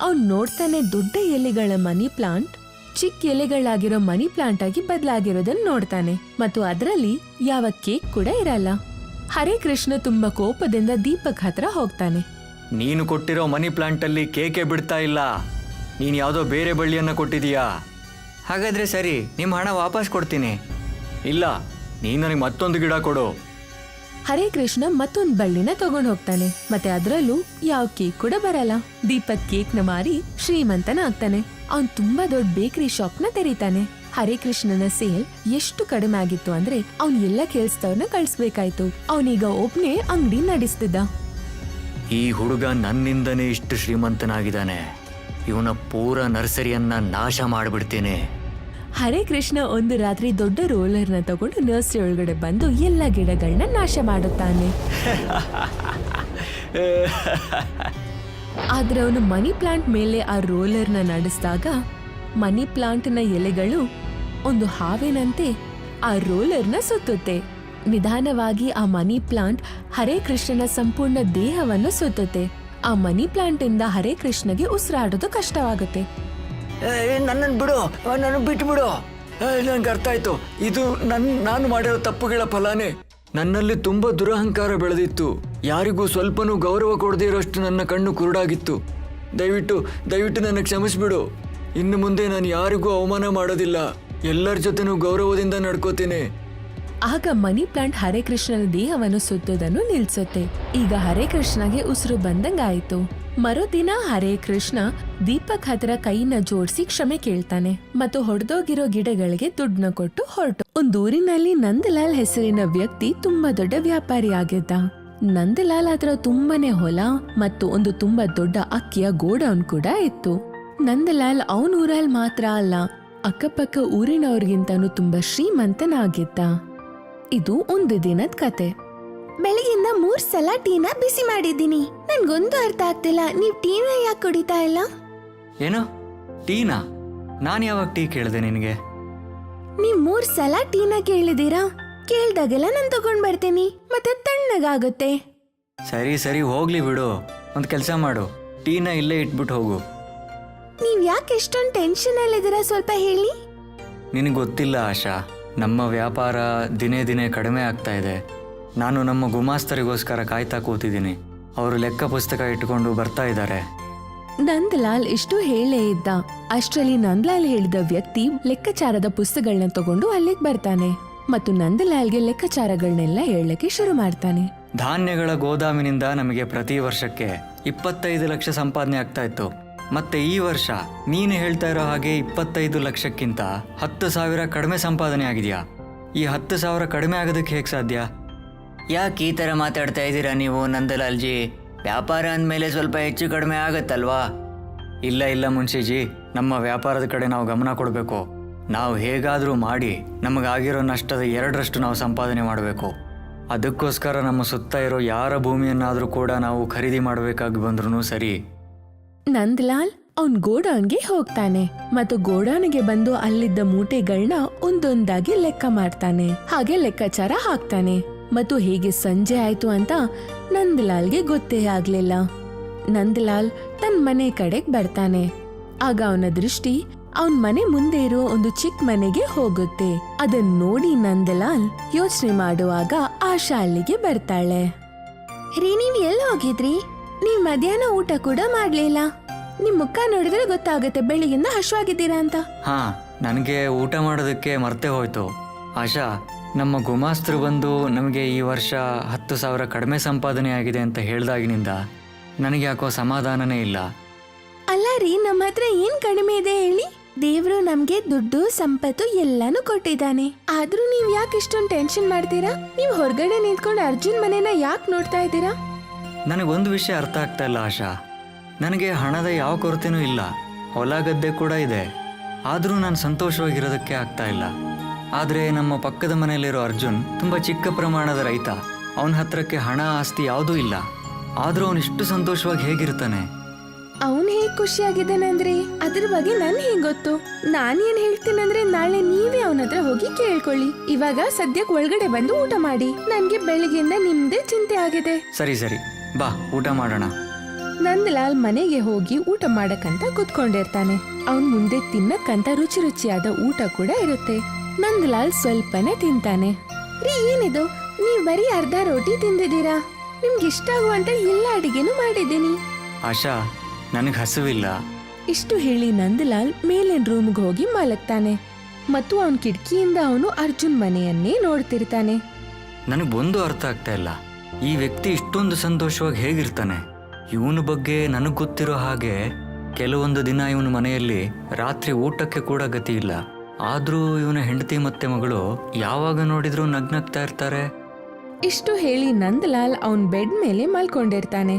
ಅವನ್ ನೋಡ್ತಾನೆ ದೊಡ್ಡ ಎಲೆಗಳ ಮನಿ ಪ್ಲಾಂಟ್ ಚಿಕ್ಕ ಎಲೆಗಳಾಗಿರೋ ಮನಿ ಪ್ಲಾಂಟ್ ಆಗಿ ಬದಲಾಗಿರೋದನ್ನ ನೋಡ್ತಾನೆ ಮತ್ತು ಅದರಲ್ಲಿ ಯಾವ ಕೇಕ್ ಕೂಡ ಇರಲ್ಲ. ಹರಿಕೃಷ್ಣ ತುಂಬಾ ಕೋಪದಿಂದ ದೀಪಕ್ ಹತ್ರ ಹೋಗ್ತಾನೆ. ನೀನು ಕೊಟ್ಟಿರೋ ಮನಿ ಪ್ಲಾಂಟಲ್ಲಿ ಕೇಕೆ ಬಿಡ್ತಾ ಇಲ್ಲ. ನೀನು ಯಾವುದೋ ಬೇರೆ ಬಳ್ಳಿಯನ್ನು ಕೊಟ್ಟಿದೀಯಾ? ಹಾಗಾದ್ರೆ ಸರಿ, ನಿಮ್ಮ ಹಣ ವಾಪಸ್ ಕೊಡ್ತೀನಿ. ಇಲ್ಲ, ನೀನು ನನಗೆ ಮತ್ತೊಂದು ಗಿಡ ಕೊಡು. ಹರಿಕೃಷ್ಣ ಮತ್ತೊಂದ್ ಬಳ್ಳಿನ ತಗೊಂಡ್ ಹೋಗ್ತಾನೆ ಮತ್ತೆ ಅದರಲ್ಲೂ ಯಾವ ಕೇಕ್ ಕೂಡ ಬರಲ್ಲ. ದೀಪಕ್ ಕೇಕ್ನ ಮಾರಿ ಶ್ರೀಮಂತನ ಆಗ್ತಾನೆ. ಅವನ್ ತುಂಬಾ ದೊಡ್ಡ ಬೇಕರಿ ಶಾಪ್ನ ತೆರೀತಾನೆ. ಹರಿಕೃಷ್ಣನ ಸೇಲ್ ಎಷ್ಟು ಕಡಿಮೆ ಆಗಿತ್ತು ಅಂದ್ರೆ ಅವನ್ ಎಲ್ಲ ಕೆಲ್ಸದವ್ರನ್ನ ಕಳ್ಸ್ಬೇಕಾಯ್ತು. ಅವನೀಗ ಒಬ್ನೇ ಅಂಗಡಿ ನಡೆಸ್ತಿದ್ದ. ಈ ಹುಡುಗ ನನ್ನಿಂದನೇ ಇಷ್ಟು ಶ್ರೀಮಂತನಾಗಿದ್ದಾನೆ. ಇವನ ಪೂರ ನರ್ಸರಿಯನ್ನ ನಾಶ ಮಾಡಿಬಿಡ್ತೀನಿ. ಹರಿಕೃಷ್ಣ ಒಂದು ರಾತ್ರಿ ದೊಡ್ಡ ರೋಲರ್ನ ತಗೊಂಡು ನರ್ಸರಿ ಒಳಗಡೆ ಬಂದು ಎಲ್ಲ ಗಿಡಗಳನ್ನ ನಾಶ ಮಾಡುತ್ತಾನೆ. ಆದ್ರೆ ಅವನು ಮನಿ ಪ್ಲಾಂಟ್ ಮೇಲೆ ಆ ರೋಲರ್ನ ನಡೆಸಿದಾಗ ಮನಿ ಪ್ಲಾಂಟ್ನ ಎಲೆಗಳು ಒಂದು ಹಾವಿನಂತೆ ಆ ರೋಲರ್ನ ಸುತ್ತುತ್ತೆ. ನಿಧಾನವಾಗಿ ಆ ಮನಿ ಪ್ಲಾಂಟ್ ಹರಿಕೃಷ್ಣನ ಸಂಪೂರ್ಣ ದೇಹವನ್ನು ಸುತ್ತುತ್ತೆ. ಆ ಮನಿ ಪ್ಲಾಂಟ್ ಇಂದ ಹರಿಕೃಷ್ಣಗೆ ಉಸಿರಾಡೋದು ಕಷ್ಟವಾಗುತ್ತೆ. ನನ್ನನ್ನು ಬಿಡು, ನನ್ನ ಬಿಟ್ಟು ಬಿಡು. ನನ್ಗೆ ಅರ್ಥ ಆಯ್ತು. ಇದು ನಾನು ಮಾಡಿರೋ ತಪ್ಪುಗಳ ಫಲಾನೇ. ನನ್ನಲ್ಲಿ ತುಂಬಾ ದುರಹಂಕಾರ ಬೆಳೆದಿತ್ತು. ಯಾರಿಗೂ ಸ್ವಲ್ಪನೂ ಗೌರವ ಕೊಡದೇ ಇರೋಷ್ಟು ನನ್ನ ಕಣ್ಣು ಕುರುಡಾಗಿತ್ತು. ದಯವಿಟ್ಟು ನನ್ನ ಕ್ಷಮಿಸ್ಬಿಡು. ಇನ್ನು ಮುಂದೆ ನಾನು ಯಾರಿಗೂ ಅವಮಾನ ಮಾಡೋದಿಲ್ಲ. ಎಲ್ಲರ ಜೊತೆನೂ ಗೌರವದಿಂದ ನಡ್ಕೋತೀನಿ. ಆಗ ಮನಿ ಪ್ಲಾಂಟ್ ಹರಿಕೃಷ್ಣನ ದೇಹವನ್ನು ಸುತ್ತೋದನ್ನು ನಿಲ್ಸುತ್ತೆ. ಈಗ ಹರಿಕೃಷ್ಣಗೆ ಉಸಿರು ಬಂದಂಗಾಯ್ತು. ಮರುದಿನ ಹರೇ ಕೃಷ್ಣ ದೀಪಕ್ ಹತ್ರ ಕೈನ ಜೋಡಿಸಿ ಕ್ಷಮೆ ಕೇಳ್ತಾನೆ ಮತ್ತು ಹೊಡೆದೋಗಿರೋ ಗಿಡಗಳಿಗೆ ದುಡ್ಡನ್ನ ಕೊಟ್ಟು ಹೊರಟು. ಒಂದೂರಿನಲ್ಲಿ ನಂದಲಾಲ್ ಹೆಸರಿನ ವ್ಯಕ್ತಿ ತುಂಬಾ ದೊಡ್ಡ ವ್ಯಾಪಾರಿ ಆಗಿದ್ದ. ನಂದಲಾಲ್ ಹತ್ರ ತುಂಬಾನೇ ಹೊಲ ಮತ್ತು ಒಂದು ತುಂಬಾ ದೊಡ್ಡ ಅಕ್ಕಿಯ ಗೋಡೌನ್ ಕೂಡ ಇತ್ತು. ನಂದಲಾಲ್ ಅವನ ಊರಲ್ಲಿ ಮಾತ್ರ ಅಲ್ಲ, ಅಕ್ಕಪಕ್ಕ ಊರಿನವ್ರಿಗಿಂತನೂ ತುಂಬಾ ಶ್ರೀಮಂತನಾಗಿದ್ದ. ಇದು ಒಂದು ದಿನದ ಕತೆ. ಬೆಳಗಿಂದ 3 ಸಲ ಟೀನ ಬಿಸಿ ಮಾಡಿದ್ದೀನಿ. ನನ್ಗೊಂದು ಅರ್ಥ ಆಗ್ತಿಲ್ಲ, ನೀವ್ ಟೀನ ಯಾಕೆ ಕುಡಿತಾ ಇಲ್ಲ? ಏನು ಟೀನಾ? ನಾನು ಯಾವಾಗ ಟೀ ಕೇಳಿದೆ ನಿನಗೆ? ನೀವ್ 3 ಸಲ ಟೀನ ಕೇಳಿದೀರಾ? ಕೇಳ್ದಾಗೆಲ್ಲ ನಾನ್ ತಗೊಂಡ್ ಬರ್ತೀನಿ, ಮತ್ತೆ ತಣ್ಣಗಾಗುತ್ತೆ. ಸರಿ ಸರಿ ಹೋಗ್ಲಿ ಬಿಡು. ಒಂದು ಕೆಲಸ ಮಾಡು, ಟೀನ ಇಲ್ಲೇ ಇಟ್ಬಿಟ್ಟು ಹೋಗು. ನೀವ್ ಯಾಕೆ ಎಷ್ಟೊಂದು ಟೆನ್ಷನ್ ಅಲ್ಲಿದ್ದೀರಾ, ಸ್ವಲ್ಪ ಹೇಳಿ. ನಿನಗೆ ಗೊತ್ತಿಲ್ಲ ಆಶಾ, ನಮ್ಮ ವ್ಯಾಪಾರ ದಿನೇ ದಿನೇ ಕಡಿಮೆ ಆಗ್ತಾ ಇದೆ. ನಾನು ನಮ್ಮ ಗುಮಾಸ್ತರಿಗೋಸ್ಕರ ಕಾಯ್ತಾ ಕೂತಿದ್ದೀನಿ. ಅವರು ಲೆಕ್ಕ ಪುಸ್ತಕ ಇಟ್ಕೊಂಡು ಬರ್ತಾ ಇದ್ದಾರೆ. ನಂದಲಾಲ್ ಇಷ್ಟು ಹೇಳೇ ಇದ್ದ. ಅಷ್ಟರಲ್ಲಿ ನಂದಲಾಲ್ ಹೇಳಿದ ವ್ಯಕ್ತಿ ಲೆಕ್ಕಾಚಾರದ ಪುಸ್ತಕಗಳನ್ನ ತಗೊಂಡು ಅಲ್ಲಿಗೆ ಬರ್ತಾನೆ ಮತ್ತು ನಂದಲಾಲ್ಗೆ ಲೆಕ್ಕಾಚಾರಗಳನ್ನೆಲ್ಲ ಹೇಳಕ್ಕೆ ಶುರು ಮಾಡ್ತಾನೆ. ಧಾನ್ಯಗಳ ಗೋದಾಮಿನಿಂದ ನಮಗೆ ಪ್ರತಿ ವರ್ಷಕ್ಕೆ 25 ಲಕ್ಷ ಸಂಪಾದನೆ ಆಗ್ತಾ ಇತ್ತು. ಮತ್ತೆ ಈ ವರ್ಷ ನೀನು ಹೇಳ್ತಾ ಇರೋ ಹಾಗೆ 25 ಲಕ್ಷಕ್ಕಿಂತ 10,000 ಕಡಿಮೆ ಸಂಪಾದನೆ ಆಗಿದೆಯಾ? ಈ 10,000 ಕಡಿಮೆ ಆಗೋದಕ್ಕೆ ಹೇಗೆ ಸಾಧ್ಯ? ಯಾಕೆ ಈ ಥರ ಮಾತಾಡ್ತಾ ಇದ್ದೀರಾ ನೀವು ನಂದಲಾಲ್ಜಿ? ವ್ಯಾಪಾರ ಅಂದಮೇಲೆ ಸ್ವಲ್ಪ ಹೆಚ್ಚು ಕಡಿಮೆ ಆಗತ್ತಲ್ವಾ? ಇಲ್ಲ ಇಲ್ಲ ಮುನ್ಷಿಜಿ, ನಮ್ಮ ವ್ಯಾಪಾರದ ಕಡೆ ನಾವು ಗಮನ ಕೊಡಬೇಕು. ನಾವು ಹೇಗಾದರೂ ಮಾಡಿ ನಮಗಾಗಿರೋ ನಷ್ಟದ 2ರಷ್ಟು ನಾವು ಸಂಪಾದನೆ ಮಾಡಬೇಕು. ಅದಕ್ಕೋಸ್ಕರ ನಮ್ಮ ಸುತ್ತ ಇರೋ ಯಾರ ಭೂಮಿಯನ್ನಾದರೂ ಕೂಡ ನಾವು ಖರೀದಿ ಮಾಡಬೇಕಾಗಿ ಬಂದ್ರೂ ಸರಿ. ನಂದಲಾಲ್ ಅವನ್ ಗೋಡೌನ್ಗೆ ಹೋಗ್ತಾನೆ ಮತ್ತು ಗೋಡೌನ್ಗೆ ಬಂದು ಅಲ್ಲಿದ್ದ ಮೂಟೆಗಳನ್ನ ಒಂದೊಂದಾಗಿ ಲೆಕ್ಕ ಮಾಡ್ತಾನೆ. ಹಾಗೆ ಲೆಕ್ಕಾಚಾರ ಹಾಕ್ತಾನೆ ಮತ್ತು ಹೇಗೆ ಸಂಜೆ ಆಯ್ತು ಅಂತ ನಂದಲಾಲ್ಗೆ ಗೊತ್ತೇ ಆಗ್ಲಿಲ್ಲ. ನಂದಲಾಲ್ ತನ್ನ ಮನೆ ಕಡೆಗ್ ಬರ್ತಾನೆ. ಆಗ ಅವನ ದೃಷ್ಟಿ ಅವನ್ ಮನೆ ಮುಂದೆ ಇರೋ ಒಂದು ಚಿಕ್ಕ ಮನೆಗೆ ಹೋಗುತ್ತೆ. ಅದನ್ನ ನೋಡಿ ನಂದಲಾಲ್ ಯೋಚನೆ ಮಾಡುವಾಗ ಆಶಾ ಅಲ್ಲಿಗೆ ಬರ್ತಾಳೆ. ರೀ, ನೀವ್ ಎಲ್ಲಿ ಹೋಗಿದ್ರಿ? ನೀವ್ ಮಧ್ಯಾಹ್ನ ಊಟ ಕೂಡ ಮಾಡ್ಲಿಲ್ಲ. ನಿಮ್ ಮುಖ ನೋಡಿದ್ರೆ ಗೊತ್ತಾಗುತ್ತೆ ಬೆಳಿಗ್ಗಿಂದ ಹಶ್ವಾಗಿದ್ದೀರಾ ಅಂತ. ಹಾ, ನನಗೆ ಊಟ ಮಾಡೋದಕ್ಕೆ ಮರ್ತೆ ಹೋಯ್ತು. ಆಶಾ, ನಮ್ಮ ಗುಮಾಸ್ತರು ಬಂದು ನಮಗೆ ಈ ವರ್ಷ 10,000 ಕಡಿಮೆ ಸಂಪಾದನೆ ಆಗಿದೆ ಅಂತ ಹೇಳ್ದಾಗಿನಿಂದ ನನಗೆ ಯಾಕೋ ಸಮಾಧಾನನೇ ಇಲ್ಲ. ಅಲ್ಲ ರೀ, ನಮ್ಮ ಹತ್ರ ಏನ್ ಕಡಿಮೆ ಇದೆ ಹೇಳಿ? ದೇವ್ರು ನಮ್ಗೆ ದುಡ್ಡು ಸಂಪತ್ತು ಎಲ್ಲಾನು ಕೊಟ್ಟಿದ್ದಾನೆ. ಆದ್ರೂ ನೀವ್ ಯಾಕೆ ಇಷ್ಟೊಂದು ಟೆನ್ಷನ್ ಮಾಡ್ತೀರಾ? ನೀವ್ ಹೊರಗಡೆ ನಿಂತ್ಕೊಂಡು ಅರ್ಜುನ್ ಮನೆನ ಯಾಕೆ ನೋಡ್ತಾ ಇದ್ದೀರಾ? ನನಗೊಂದು ವಿಷಯ ಅರ್ಥ ಆಗ್ತಾ ಇಲ್ಲ ಆಶಾ. ನನಗೆ ಹಣದ ಯಾವ ಕೊರತೆನೂ ಇಲ್ಲ, ಹೊಲ ಗದ್ದೆ ಕೂಡ ಇದೆ. ಆದರೂ ನಾನು ಸಂತೋಷವಾಗಿರೋದಕ್ಕೆ ಆಗ್ತಾ ಇಲ್ಲ. ಆದರೆ ನಮ್ಮ ಪಕ್ಕದ ಮನೆಯಲ್ಲಿರೋ ಅರ್ಜುನ್ ತುಂಬ ಚಿಕ್ಕ ಪ್ರಮಾಣದ ರೈತ. ಅವನ ಹತ್ರಕ್ಕೆ ಹಣ ಆಸ್ತಿ ಯಾವುದೂ ಇಲ್ಲ. ಆದರೂ ಅವನು ಇಷ್ಟು ಸಂತೋಷವಾಗಿ ಹೇಗಿರ್ತಾನೆ? ಅವನ್ ಹೇಗ್ ಖುಷಿಯಾಗಿದ್ದಾನಂದ್ರೆ ಅದ್ರ ಬಗ್ಗೆ ನನ್ ಹೇಗ್ ಗೊತ್ತು? ನಾನೇನ್ ಹೇಳ್ತೀನಂದ್ರೆ ನಾಳೆ ನೀವೇ ಅವನ ಹತ್ರ ಹೋಗಿ ಕೇಳ್ಕೊಳ್ಳಿ. ಇವಾಗ ಸದ್ಯಕ್ಕೆ ಒಳಗಡೆ ಬಂದು ಊಟ ಮಾಡಿ. ನನ್ಗೆ ಬೆಳಿಗ್ಗೆಯಿಂದ ನಿಮ್ದೇ ಚಿಂತೆ ಆಗಿದೆ. ಸರಿ ಸರಿ, ಬಾ ಊಟ ಮಾಡೋಣ. ನಂದಲಾಲ್ ಮನೆಗೆ ಹೋಗಿ ಊಟ ಮಾಡಕ್ಕಂತ ಕುತ್ಕೊಂಡಿರ್ತಾನೆ. ಅವನ್ ಮುಂದೆ ತಿನ್ನಕ್ಕಂತ ರುಚಿ ರುಚಿಯಾದ ಊಟ ಕೂಡ ಇರುತ್ತೆ. ನಂದಲಾಲ್ ಸ್ವಲ್ಪನೇ ತಿಂತಾನೆ. ರೀ, ಏನಿದು? ನೀವ್ ಬರೀ ಅರ್ಧ ರೋಟಿ ತಿಂದಿದ್ದೀರಾ. ನಿಮ್ಗೆ ಇಷ್ಟ ಆಗುವಂತ ಎಲ್ಲ ಅಡಿಗೆನೂ ಮಾಡಿದ್ದೀನಿ. ಆಶಾ, ನನಗೆ ಹಸುವಿಲ್ಲ. ಇಷ್ಟು ಹೇಳಿ ನಂದಲಾಲ್ ಮೇಲಿನ ರೂಮ್ಗೆ ಹೋಗಿ ಮಲಗ್ತಾನೆ ಮತ್ತು ಅವನ್ ಕಿಟಕಿಯಿಂದ ಅವನು ಅರ್ಜುನ್ ಮನೆಯನ್ನೇ ನೋಡ್ತಿರ್ತಾನೆ. ನನಗೊಂದು ಅರ್ಥ ಆಗ್ತಾ ಇಲ್ಲ, ಈ ವ್ಯಕ್ತಿ ಇಷ್ಟೊಂದು ಸಂತೋಷವಾಗಿ ಹೇಗಿರ್ತಾನೆ? ಇವನ ಬಗ್ಗೆ ನನಗೆ ಗೊತ್ತಿರೋ ಹಾಗೆ ಕೆಲವೊಂದು ದಿನ ಇವನ ಮನೆಯಲ್ಲಿ ರಾತ್ರಿ ಊಟಕ್ಕೆ ಕೂಡ ಗತಿ ಇಲ್ಲ. ಆದರೂ ಇವನ ಹೆಂಡತಿ ಮತ್ತೆ ಮಗಳು ಯಾವಾಗ ನೋಡಿದ್ರೂ ನಗ್ನಗ್ತಾ ಇರ್ತಾರೆ. ಇಷ್ಟು ಹೇಳಿ ನಂದಲಾಲ್ ಅವನ್ ಬೆಡ್ ಮೇಲೆ ಮಲ್ಕೊಂಡಿರ್ತಾನೆ.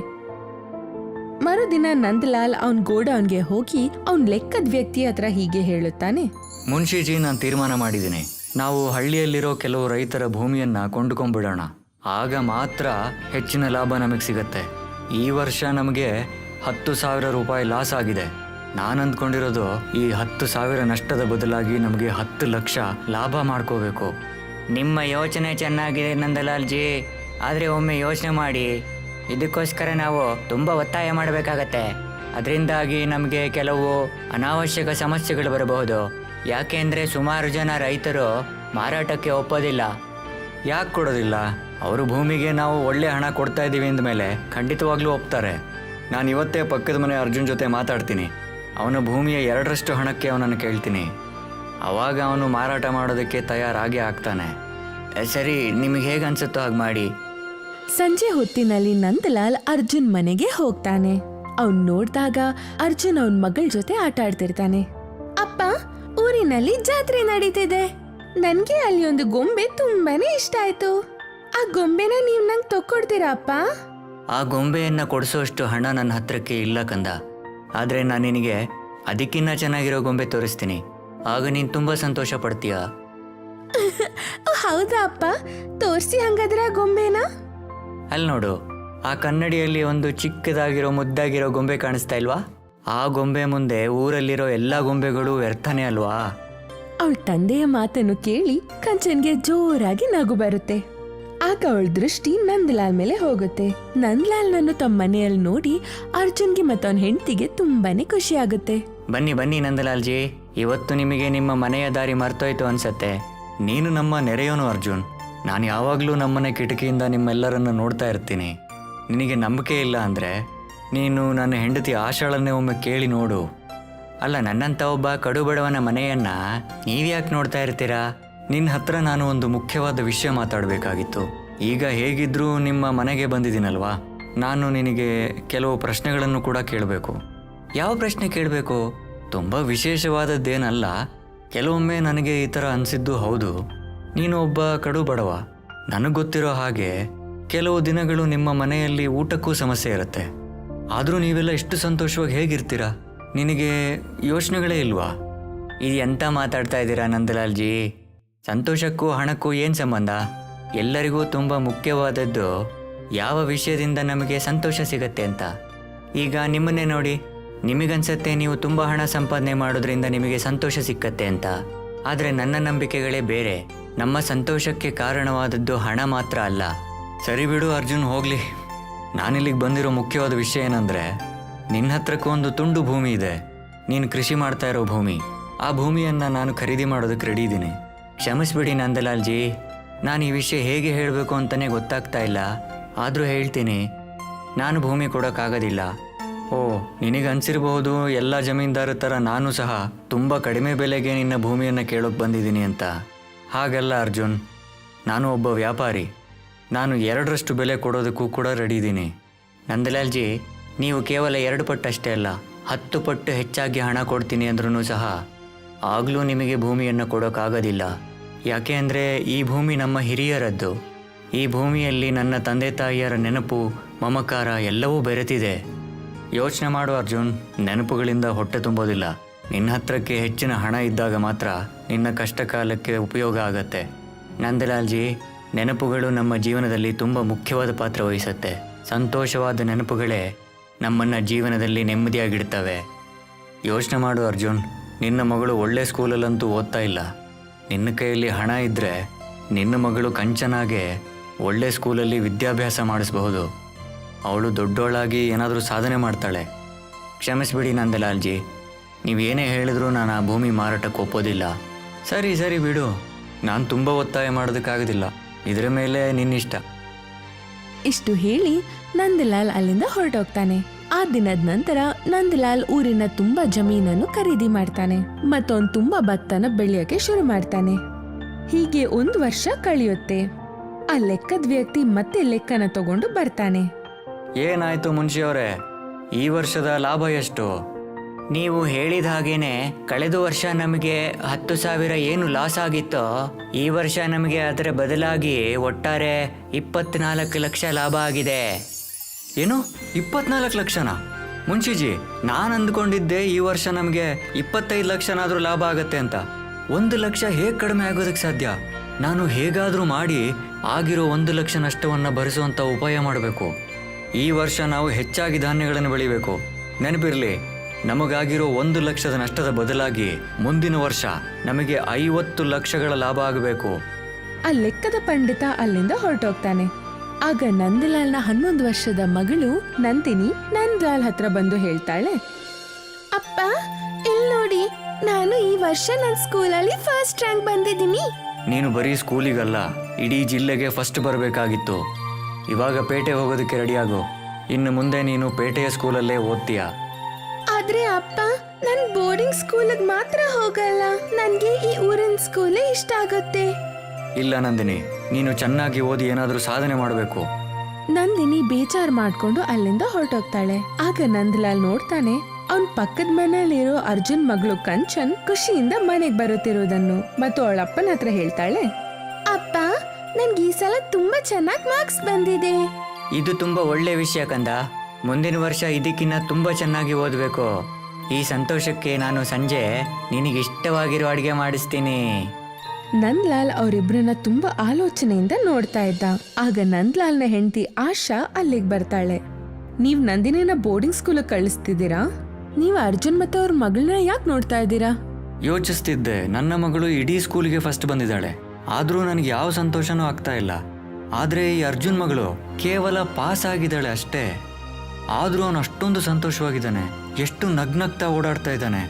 ಮರುದಿನ ನಂದಲಾಲ್ ಅವನ್ ಗೋಡೌನ್ಗೆ ಹೋಗಿ ಅವನ್ ಲೆಕ್ಕದ ವ್ಯಕ್ತಿ ಹತ್ರ ಹೀಗೆ ಹೇಳುತ್ತಾನೆ. ಮುನ್ಷಿಜಿ, ನಾನು ತೀರ್ಮಾನ ಮಾಡಿದ್ದೀನಿ. ನಾವು ಹಳ್ಳಿಯಲ್ಲಿರೋ ಕೆಲವು ರೈತರ ಭೂಮಿಯನ್ನ ಕೊಂಡುಕೊಂಡ್ಬಿಡೋಣ. ಆಗ ಮಾತ್ರ ಹೆಚ್ಚಿನ ಲಾಭ ನಮಗೆ ಸಿಗತ್ತೆ. ಈ ವರ್ಷ ನಮಗೆ 10,000 ರೂಪಾಯಿ ಲಾಸ್ ಆಗಿದೆ. ನಾನು ಅಂದ್ಕೊಂಡಿರೋದು ಈ 10,000 ನಷ್ಟದ ಬದಲಾಗಿ ನಮಗೆ 10 ಲಕ್ಷ ಲಾಭ ಮಾಡ್ಕೋಬೇಕು. ನಿಮ್ಮ ಯೋಚನೆ ಚೆನ್ನಾಗಿದೆ ನಂದಲಾಲ್ಜಿ, ಆದರೆ ಒಮ್ಮೆ ಯೋಚನೆ ಮಾಡಿ. ಇದಕ್ಕೋಸ್ಕರ ನಾವು ತುಂಬ ಒತ್ತಾಯ ಮಾಡಬೇಕಾಗತ್ತೆ. ಅದರಿಂದಾಗಿ ನಮಗೆ ಕೆಲವು ಅನಾವಶ್ಯಕ ಸಮಸ್ಯೆಗಳು ಬರಬಹುದು. ಯಾಕೆಂದರೆ ಸುಮಾರು ಜನ ರೈತರು ಮಾರಾಟಕ್ಕೆ ಒಪ್ಪೋದಿಲ್ಲ. ಯಾಕೆ ಕೊಡೋದಿಲ್ಲ? ಅವ್ರ ಭೂಮಿಗೆ ನಾವು ಒಳ್ಳೆ ಹಣ ಕೊಡ್ತಾ ಇದ್ದೀವಿ ಅಂದಮೇಲೆ ಖಂಡಿತವಾಗ್ಲೂ ಒಪ್ತಾರೆ. ನಾನು ಇವತ್ತೇ ಪಕ್ಕದ ಮನೆ ಅರ್ಜುನ್ ಜೊತೆ ಮಾತಾಡ್ತೀನಿ. ಅವನ ಭೂಮಿಯ 2ರಷ್ಟು ಹಣಕ್ಕೆ ಅವನನ್ನು ಕೇಳ್ತೀನಿ. ಆವಾಗ ಅವನು ಮಾರಾಟ ಮಾಡೋದಕ್ಕೆ ತಯಾರಾಗಿ ಆಗ್ತಾನೆ. ಸರಿ, ನಿಮಗೆ ಹೇಗೆ ಅನ್ಸುತ್ತೋ ಹಾಗೆ ಮಾಡಿ. ಸಂಜೆ ಹೊತ್ತಿನಲ್ಲಿ ನಂದಲಾಲ್ ಅರ್ಜುನ್ ಮನೆಗೆ ಹೋಗ್ತಾನೆ. ಅವ್ನ್ ನೋಡ್ದಾಗ ಅರ್ಜುನ್ ಅವನ್ ಮಗಳ ಜೊತೆ ಆಟ ಆಡ್ತಿರ್ತಾನೆ. ಅಪ್ಪ, ಊರಿನಲ್ಲಿ ಜಾತ್ರೆ ನಡೀತಿದೆ. ನನ್ಗೆ ಅಲ್ಲಿ ಒಂದು ಗೊಂಬೆ ತುಂಬಾನೇ ಇಷ್ಟ ಆಯ್ತು. ಆ ಗೊಂಬೆನ ನೀವ್ ನಂಗೆ ತಕ್ಕೊಡ್ತೀರಾ ಅಪ್ಪ? ಆ ಗೊಂಬೆಯನ್ನು ಕೊಡಿಸೋಷ್ಟು ಹಣ ನನ್ನ ಹತ್ರಕ್ಕೆ ಇಲ್ಲ ಕಂದ. ಆದರೆ ನಾನು ನಿನಗೆ ಅದಕ್ಕಿನ್ನ ಚೆನ್ನಾಗಿರೋ ಗೊಂಬೆ ತೋರಿಸ್ತೀನಿ. ಆಗ ನೀನು ತುಂಬ ಸಂತೋಷ ಪಡ್ತೀಯ. ಹೌದಾ ಅಪ್ಪ? ತೋರ್ಸಿ ಹಂಗಾದ್ರೆ ಆ ಗೊಂಬೆನ. ಅಲ್ಲಿ ನೋಡು, ಆ ಕನ್ನಡಿಯಲ್ಲಿ ಒಂದು ಚಿಕ್ಕದಾಗಿರೋ ಮುದ್ದಾಗಿರೋ ಗೊಂಬೆ ಕಾಣಿಸ್ತಾ ಇಲ್ವಾ? ಆ ಗೊಂಬೆ ಮುಂದೆ ಊರಲ್ಲಿರೋ ಎಲ್ಲ ಗೊಂಬೆಗಳು ವ್ಯರ್ಥನೇ ಅಲ್ವಾ? ಅವಳ ತಂದೆಯ ಮಾತನ್ನು ಕೇಳಿ ಕಂಚನ್ಗೆ ಜೋರಾಗಿ ನಗು ಬರುತ್ತೆ. ಆಗ ಅವಳ ದೃಷ್ಟಿ ನಂದಲಾಲ್ ಮೇಲೆ ಹೋಗುತ್ತೆ. ನಂದಲಾಲ್ನನ್ನು ತಮ್ಮ ಮನೆಯಲ್ಲಿ ನೋಡಿ ಅರ್ಜುನ್ಗೆ ಮತ್ತವನ್ ಹೆಂಡತಿಗೆ ತುಂಬಾನೇ ಖುಷಿ ಆಗುತ್ತೆ. ಬನ್ನಿ ಬನ್ನಿ ನಂದಲಾಲ್ಜಿ, ಇವತ್ತು ನಿಮಗೆ ನಿಮ್ಮ ಮನೆಯ ದಾರಿ ಮರ್ತೋಯ್ತು ಅನ್ಸತ್ತೆ. ನೀನು ನಮ್ಮ ನೆರೆಯೋನು ಅರ್ಜುನ್. ನಾನು ಯಾವಾಗಲೂ ನಮ್ಮನೆ ಕಿಟಕಿಯಿಂದ ನಿಮ್ಮೆಲ್ಲರನ್ನು ನೋಡ್ತಾ ಇರ್ತೀನಿ. ನಿನಗೆ ನಂಬಿಕೆ ಇಲ್ಲ ಅಂದರೆ ನೀನು ನನ್ನ ಹೆಂಡತಿ ಆಶಾಳನ್ನೇ ಒಮ್ಮೆ ಕೇಳಿ ನೋಡು. ಅಲ್ಲ, ನನ್ನಂಥ ಒಬ್ಬ ಕಡುಬಡವನ ಮನೆಯನ್ನು ನೀವ್ಯಾಕೆ ನೋಡ್ತಾ ಇರ್ತೀರಾ? ನಿನ್ನ ಹತ್ರ ನಾನು ಒಂದು ಮುಖ್ಯವಾದ ವಿಷಯ ಮಾತಾಡಬೇಕಾಗಿತ್ತು. ಈಗ ಹೇಗಿದ್ರೂ ನಿಮ್ಮ ಮನೆಗೆ ಬಂದಿದ್ದೀನಲ್ವಾ, ನಾನು ನಿನಗೆ ಕೆಲವು ಪ್ರಶ್ನೆಗಳನ್ನು ಕೂಡ ಕೇಳಬೇಕು. ಯಾವ ಪ್ರಶ್ನೆ ಕೇಳಬೇಕು? ತುಂಬ ವಿಶೇಷವಾದದ್ದೇನಲ್ಲ. ಕೆಲವೊಮ್ಮೆ ನನಗೆ ಈ ಥರ ಅನಿಸಿದ್ದು ಹೌದು. ನೀನು ಒಬ್ಬ ಕಡು ಬಡವ. ನನಗೆ ಗೊತ್ತಿರೋ ಹಾಗೆ ಕೆಲವು ದಿನಗಳು ನಿಮ್ಮ ಮನೆಯಲ್ಲಿ ಊಟಕ್ಕೂ ಸಮಸ್ಯೆ ಇರುತ್ತೆ. ಆದರೂ ನೀವೆಲ್ಲ ಎಷ್ಟು ಸಂತೋಷವಾಗಿ ಹೇಗಿರ್ತೀರಾ? ನಿನಗೆ ಯೋಚನೆಗಳೇ ಇಲ್ವಾ? ಇದು ಎಂತ ಮಾತಾಡ್ತಾ ಇದ್ದೀರಾ ನಂದಲಾಲ್ಜಿ? ಸಂತೋಷಕ್ಕೂ ಹಣಕ್ಕೂ ಏನು ಸಂಬಂಧ? ಎಲ್ಲರಿಗೂ ತುಂಬ ಮುಖ್ಯವಾದದ್ದು ಯಾವ ವಿಷಯದಿಂದ ನಮಗೆ ಸಂತೋಷ ಸಿಗತ್ತೆ ಅಂತ. ಈಗ ನಿಮ್ಮನ್ನೇ ನೋಡಿ, ನಿಮಗನ್ಸತ್ತೆ ನೀವು ತುಂಬ ಹಣ ಸಂಪಾದನೆ ಮಾಡೋದ್ರಿಂದ ನಿಮಗೆ ಸಂತೋಷ ಸಿಕ್ಕತ್ತೆ ಅಂತ. ಆದರೆ ನನ್ನ ನಂಬಿಕೆಗಳೇ ಬೇರೆ. ನಮ್ಮ ಸಂತೋಷಕ್ಕೆ ಕಾರಣವಾದದ್ದು ಹಣ ಮಾತ್ರ ಅಲ್ಲ. ಸರಿ ಬಿಡು ಅರ್ಜುನ್, ಹೋಗಲಿ. ನಾನಿಲ್ಲಿಗೆ ಬಂದಿರೋ ಮುಖ್ಯವಾದ ವಿಷಯ ಏನಂದರೆ, ನಿನ್ನ ಹತ್ರಕ್ಕೂ ಒಂದು ತುಂಡು ಭೂಮಿ ಇದೆ. ನೀನು ಕೃಷಿ ಮಾಡ್ತಾ ಇರೋ ಭೂಮಿ. ಆ ಭೂಮಿಯನ್ನು ನಾನು ಖರೀದಿ ಮಾಡೋದಕ್ಕೆ ರೆಡಿ ಇದ್ದೀನಿ. ಕ್ಷಮಿಸ್ಬಿಡಿ ನಂದಲಾಲ್ಜಿ, ನಾನು ಈ ವಿಷಯ ಹೇಗೆ ಹೇಳಬೇಕು ಅಂತಲೇ ಗೊತ್ತಾಗ್ತಾ ಇಲ್ಲ. ಆದರೂ ಹೇಳ್ತೀನಿ, ನಾನು ಭೂಮಿ ಕೊಡೋಕ್ಕಾಗೋದಿಲ್ಲ. ಓ, ನಿನಗೆ ಅನಿಸಿರ್ಬಹುದು ಎಲ್ಲ ಜಮೀನ್ದಾರ ಥರ ನಾನು ಸಹ ತುಂಬ ಕಡಿಮೆ ಬೆಲೆಗೆ ನಿನ್ನ ಭೂಮಿಯನ್ನು ಕೇಳೋಕೆ ಬಂದಿದ್ದೀನಿ ಅಂತ. ಹಾಗಲ್ಲ ಅರ್ಜುನ್, ನಾನು ಒಬ್ಬ ವ್ಯಾಪಾರಿ. ನಾನು 2ರಷ್ಟು ಬೆಲೆ ಕೊಡೋದಕ್ಕೂ ಕೂಡ ರೆಡಿ ಇದ್ದೀನಿ. ನಂದಲಾಲ್ಜಿ, ನೀವು ಕೇವಲ 2 ಪಟ್ಟು ಅಷ್ಟೇ ಅಲ್ಲ, 10 ಪಟ್ಟು ಹೆಚ್ಚಾಗಿ ಹಣ ಕೊಡ್ತೀನಿ ಅಂದ್ರೂ ಸಹ ಆಗಲೂ ನಿಮಗೆ ಭೂಮಿಯನ್ನು ಕೊಡೋಕ್ಕಾಗೋದಿಲ್ಲ. ಯಾಕೆ ಅಂದರೆ ಈ ಭೂಮಿ ನಮ್ಮ ಹಿರಿಯರದ್ದು. ಈ ಭೂಮಿಯಲ್ಲಿ ನನ್ನ ತಂದೆ ತಾಯಿಯರ ನೆನಪು, ಮಮಕಾರ ಎಲ್ಲವೂ ಬೆರೆತಿದೆ. ಯೋಚನೆ ಮಾಡು ಅರ್ಜುನ್, ನೆನಪುಗಳಿಂದ ಹೊಟ್ಟೆ ತುಂಬೋದಿಲ್ಲ. ನಿನ್ನ ಹತ್ರಕ್ಕೆ ಹೆಚ್ಚಿನ ಹಣ ಇದ್ದಾಗ ಮಾತ್ರ ನಿನ್ನ ಕಷ್ಟ ಕಾಲಕ್ಕೆ ಉಪಯೋಗ ಆಗತ್ತೆ. ನಂದಲಾಲ್ಜಿ, ನೆನಪುಗಳು ನಮ್ಮ ಜೀವನದಲ್ಲಿ ತುಂಬ ಮುಖ್ಯವಾದ ಪಾತ್ರ ವಹಿಸುತ್ತೆ. ಸಂತೋಷವಾದ ನೆನಪುಗಳೇ ನಮ್ಮನ್ನು ಜೀವನದಲ್ಲಿ ನೆಮ್ಮದಿಯಾಗಿಡ್ತವೆ. ಯೋಚನೆ ಮಾಡು ಅರ್ಜುನ್, ನಿನ್ನ ಮಗಳು ಒಳ್ಳೆ ಸ್ಕೂಲಲ್ಲಂತೂ ಓದ್ತಾ ಇಲ್ಲ. ನಿನ್ನ ಕೈಯಲ್ಲಿ ಹಣ ಇದ್ದರೆ ನಿನ್ನ ಮಗಳು ಕಂಚನಾಗೆ ಒಳ್ಳೆ ಸ್ಕೂಲಲ್ಲಿ ವಿದ್ಯಾಭ್ಯಾಸ ಮಾಡಿಸಬಹುದು. ಅವಳು ದೊಡ್ಡೋಳಾಗಿ ಏನಾದರೂ ಸಾಧನೆ ಮಾಡ್ತಾಳೆ. ಕ್ಷಮಿಸ್ಬಿಡಿ ನಂದಲಾಲ್ಜಿ, ನೀವೇನೇ ಹೇಳಿದ್ರೂ ನಾನು ಆ ಭೂಮಿ ಮಾರಾಟಕ್ಕೆ ಒಪ್ಪೋದಿಲ್ಲ. ಸರಿ ಬಿಡು, ನಾನು ತುಂಬ ಒತ್ತಾಯ ಮಾಡೋದಕ್ಕಾಗೋದಿಲ್ಲ. ಇದರ ಮೇಲೆ ನಿನ್ನಿಷ್ಟ. ಇಷ್ಟು ಹೇಳಿ ನಂದಲಾಲ್ ಅಲ್ಲಿಂದ ಹೊರಟೋಗ್ತಾನೆ. ಆ ದಿನದ ನಂತರ ನಂದಲಾಲ್ ಊರಿನ ತುಂಬಾ ಜಮೀನನ್ನು ಖರೀದಿ ಮಾಡ್ತಾನೆ ಮತ್ತೊಂದು ತುಂಬಾ ಭತ್ತನ ಬೆಳೆಯಕ್ಕೆ ಶುರು ಮಾಡ್ತಾನೆ. ಹೀಗೆ 1 ವರ್ಷ ಕಳೆಯುತ್ತೆ. ಆ ಲೆಕ್ಕದ ವ್ಯಕ್ತಿ ಮತ್ತೆ ಲೆಕ್ಕನ ತಗೊಂಡು ಬರ್ತಾನೆ. ಏನಾಯ್ತು ಮುನ್ಷಿಯವರೇ, ಈ ವರ್ಷದ ಲಾಭ ಎಷ್ಟು? ನೀವು ಹೇಳಿದ ಹಾಗೇನೆ ಕಳೆದ ವರ್ಷ ನಮಗೆ 10,000 ಏನು ಲಾಸ್ ಆಗಿತ್ತೋ, ಈ ವರ್ಷ ನಮಗೆ ಅದರ ಬದಲಾಗಿ ಒಟ್ಟಾರೆ 24 ಲಕ್ಷ ಲಾಭ ಆಗಿದೆ. ಏನು 24 ಲಕ್ಷನಾ? ಮುನ್ಷಿಜಿ, ನಾನು ಅಂದ್ಕೊಂಡಿದ್ದೆ ಈ ವರ್ಷ ನಮಗೆ 25 ಲಕ್ಷನಾದರೂ ಲಾಭ ಆಗತ್ತೆ ಅಂತ. 1 ಲಕ್ಷ ಹೇಗೆ ಕಡಿಮೆ ಆಗೋದಕ್ಕೆ ಸಾಧ್ಯ? ನಾನು ಹೇಗಾದರೂ ಮಾಡಿ ಆಗಿರೋ 1 ಲಕ್ಷ ನಷ್ಟವನ್ನು ಭರಿಸುವಂಥ ಉಪಾಯ ಮಾಡಬೇಕು. ಈ ವರ್ಷ ನಾವು ಹೆಚ್ಚಾಗಿ ಧಾನ್ಯಗಳನ್ನು ಬೆಳಿಬೇಕು. ನೆನಪಿರಲಿ, ನಮಗಾಗಿರೋ 1 ಲಕ್ಷದ ನಷ್ಟದ ಬದಲಾಗಿ ಮುಂದಿನ ವರ್ಷ ನಮಗೆ 50 ಲಕ್ಷಗಳ ಲಾಭ ಆಗಬೇಕು. ಆ ಲೆಕ್ಕದ ಪಂಡಿತ ಅಲ್ಲಿಂದ ಹೊರಟೋಗ್ತಾನೆ. ಆಗ ನಂದಲಾಲ್ನ 11 ವರ್ಷದ ಮಗಳು ನಂದಿನಿ ನಂದಲಾಲ್ ಹತ್ರ ಬಂದು ಹೇಳ್ತಾಳೆ, ಅಪ್ಪ ಇಲ್ಲಿ ನೋಡಿ, ನಾನು ಈ ವರ್ಷ ನನ್ನ ಸ್ಕೂಲಲ್ಲಿ ಫಸ್ಟ್ ರ್ಯಾಂಕ್ ಬಂದಿದ್ದೀನಿ. ನೀನು ಬರೀ ಸ್ಕೂಲಿಗಲ್ಲ, ಇಡೀ ಜಿಲ್ಲೆಗೆ ಫಸ್ಟ್ ಬರಬೇಕಾಗಿತ್ತು. ಇವಾಗ ಪೇಟೆ ಹೋಗೋದಕ್ಕೆ ರೆಡಿಯಾಗು. ಇನ್ನು ಮುಂದೆ ನೀನು ಪೇಟೆಯ ಸ್ಕೂಲಲ್ಲೇ ಓದ್ತೀಯಾ? ಆದ್ರೆ ಅಪ್ಪ, ನನ್ ಬೋರ್ಡಿಂಗ್ ಸ್ಕೂಲಿಗೆ ಮಾತ್ರ ಹೋಗಲ್ಲ. ನನ್ಗೆ ಈ ಊರಿನ ಸ್ಕೂಲೇ ಇಷ್ಟ ಆಗುತ್ತೆ. ಇಲ್ಲ ನಂದಿನಿ, ನೀನು ಚೆನ್ನಾಗಿ ಓದಿ ಏನಾದರೂ ಸಾಧನೆ ಮಾಡಬೇಕು. ನಂದಿನಿ ಬೇಜಾರ್ ಮಾಡ್ಕೊಂಡು ಅಲ್ಲಿಂದ ಹೊರಟೋಗ್ತಾಳೆ. ಆಗ ನಂದಲಾಲ್ ನೋಡ್ತಾನೆ ಅವನ್ ಪಕ್ಕದ ಮನೆಯಲ್ಲಿರೋ ಅರ್ಜುನ್ ಮಗಳು ಕಂಚನ್ ಖುಷಿಯಿಂದ ಮನೆಗ್ ಬರುತ್ತಿರೋದನ್ನು ಮತ್ತು ಅವಳ ಅಪ್ಪನ ಹತ್ರ ಹೇಳ್ತಾಳೆ, ಅಪ್ಪ ನನ್ಗೆ ಈ ಸಲ ತುಂಬಾ ಚೆನ್ನಾಗಿ ಮಾರ್ಕ್ಸ್ ಬಂದಿದೆ. ಇದು ತುಂಬಾ ಒಳ್ಳೆ ವಿಷಯ ಕಂದ. ಮುಂದಿನ ವರ್ಷ ಇದಕ್ಕಿನ್ನ ತುಂಬಾ ಚೆನ್ನಾಗಿ ಓದಬೇಕು. ಈ ಸಂತೋಷಕ್ಕೆ ನಾನು ಸಂಜೆ ನಿನಗೆ ಇಷ್ಟವಾಗಿರೋ ಅಡುಗೆ ಮಾಡಿಸ್ತೀನಿ. ನಂದ್ಲಾಲ್ ಅವರಿಬ್ರನ್ನ ತುಂಬಾ ಆಲೋಚನೆಯಿಂದ ನೋಡ್ತಾ ಇದ್ದ. ಆಗ ನಂದ್ಲಾಲ್ನ ಹೆಂಡತಿ ಆಶಾ ಅಲ್ಲಿಗೆ ಬರ್ತಾಳೆ. ನೀವ್ ನಂದಿನಿನ ಬೋರ್ಡಿಂಗ್ ಸ್ಕೂಲ್ ಕಳಿಸ್ತಿದ್ದೀರಾ? ನೀವ್ ಅರ್ಜುನ್ ಮತ್ತೆ ಅವ್ರ ಮಗಳನ್ನ ಯಾಕೆ ನೋಡ್ತಾ ಇದ್ದೀರಾ? ಯೋಚಿಸ್ತಿದ್ದೆ, ನನ್ನ ಮಗಳು ಇಡೀ ಸ್ಕೂಲಿಗೆ ಫಸ್ಟ್ ಬಂದಿದ್ದಾಳೆ, ಆದರೂ ನನಗೆ ಯಾವ ಸಂತೋಷನೂ ಆಗ್ತಾ ಇಲ್ಲ. ಆದರೆ ಈ ಅರ್ಜುನ್ ಮಗಳು ಕೇವಲ ಪಾಸ್ ಆಗಿದ್ದಾಳೆ ಅಷ್ಟೇ. ಆದರೂ ಅವನು ಅಷ್ಟೊಂದು ಸಂತೋಷವಾಗಿದ್ದಾನೆ, ಎಷ್ಟು ನಗ್ನಗ್ತಾ ಓಡಾಡ್ತಾ ಇದ್ದಾನೆ.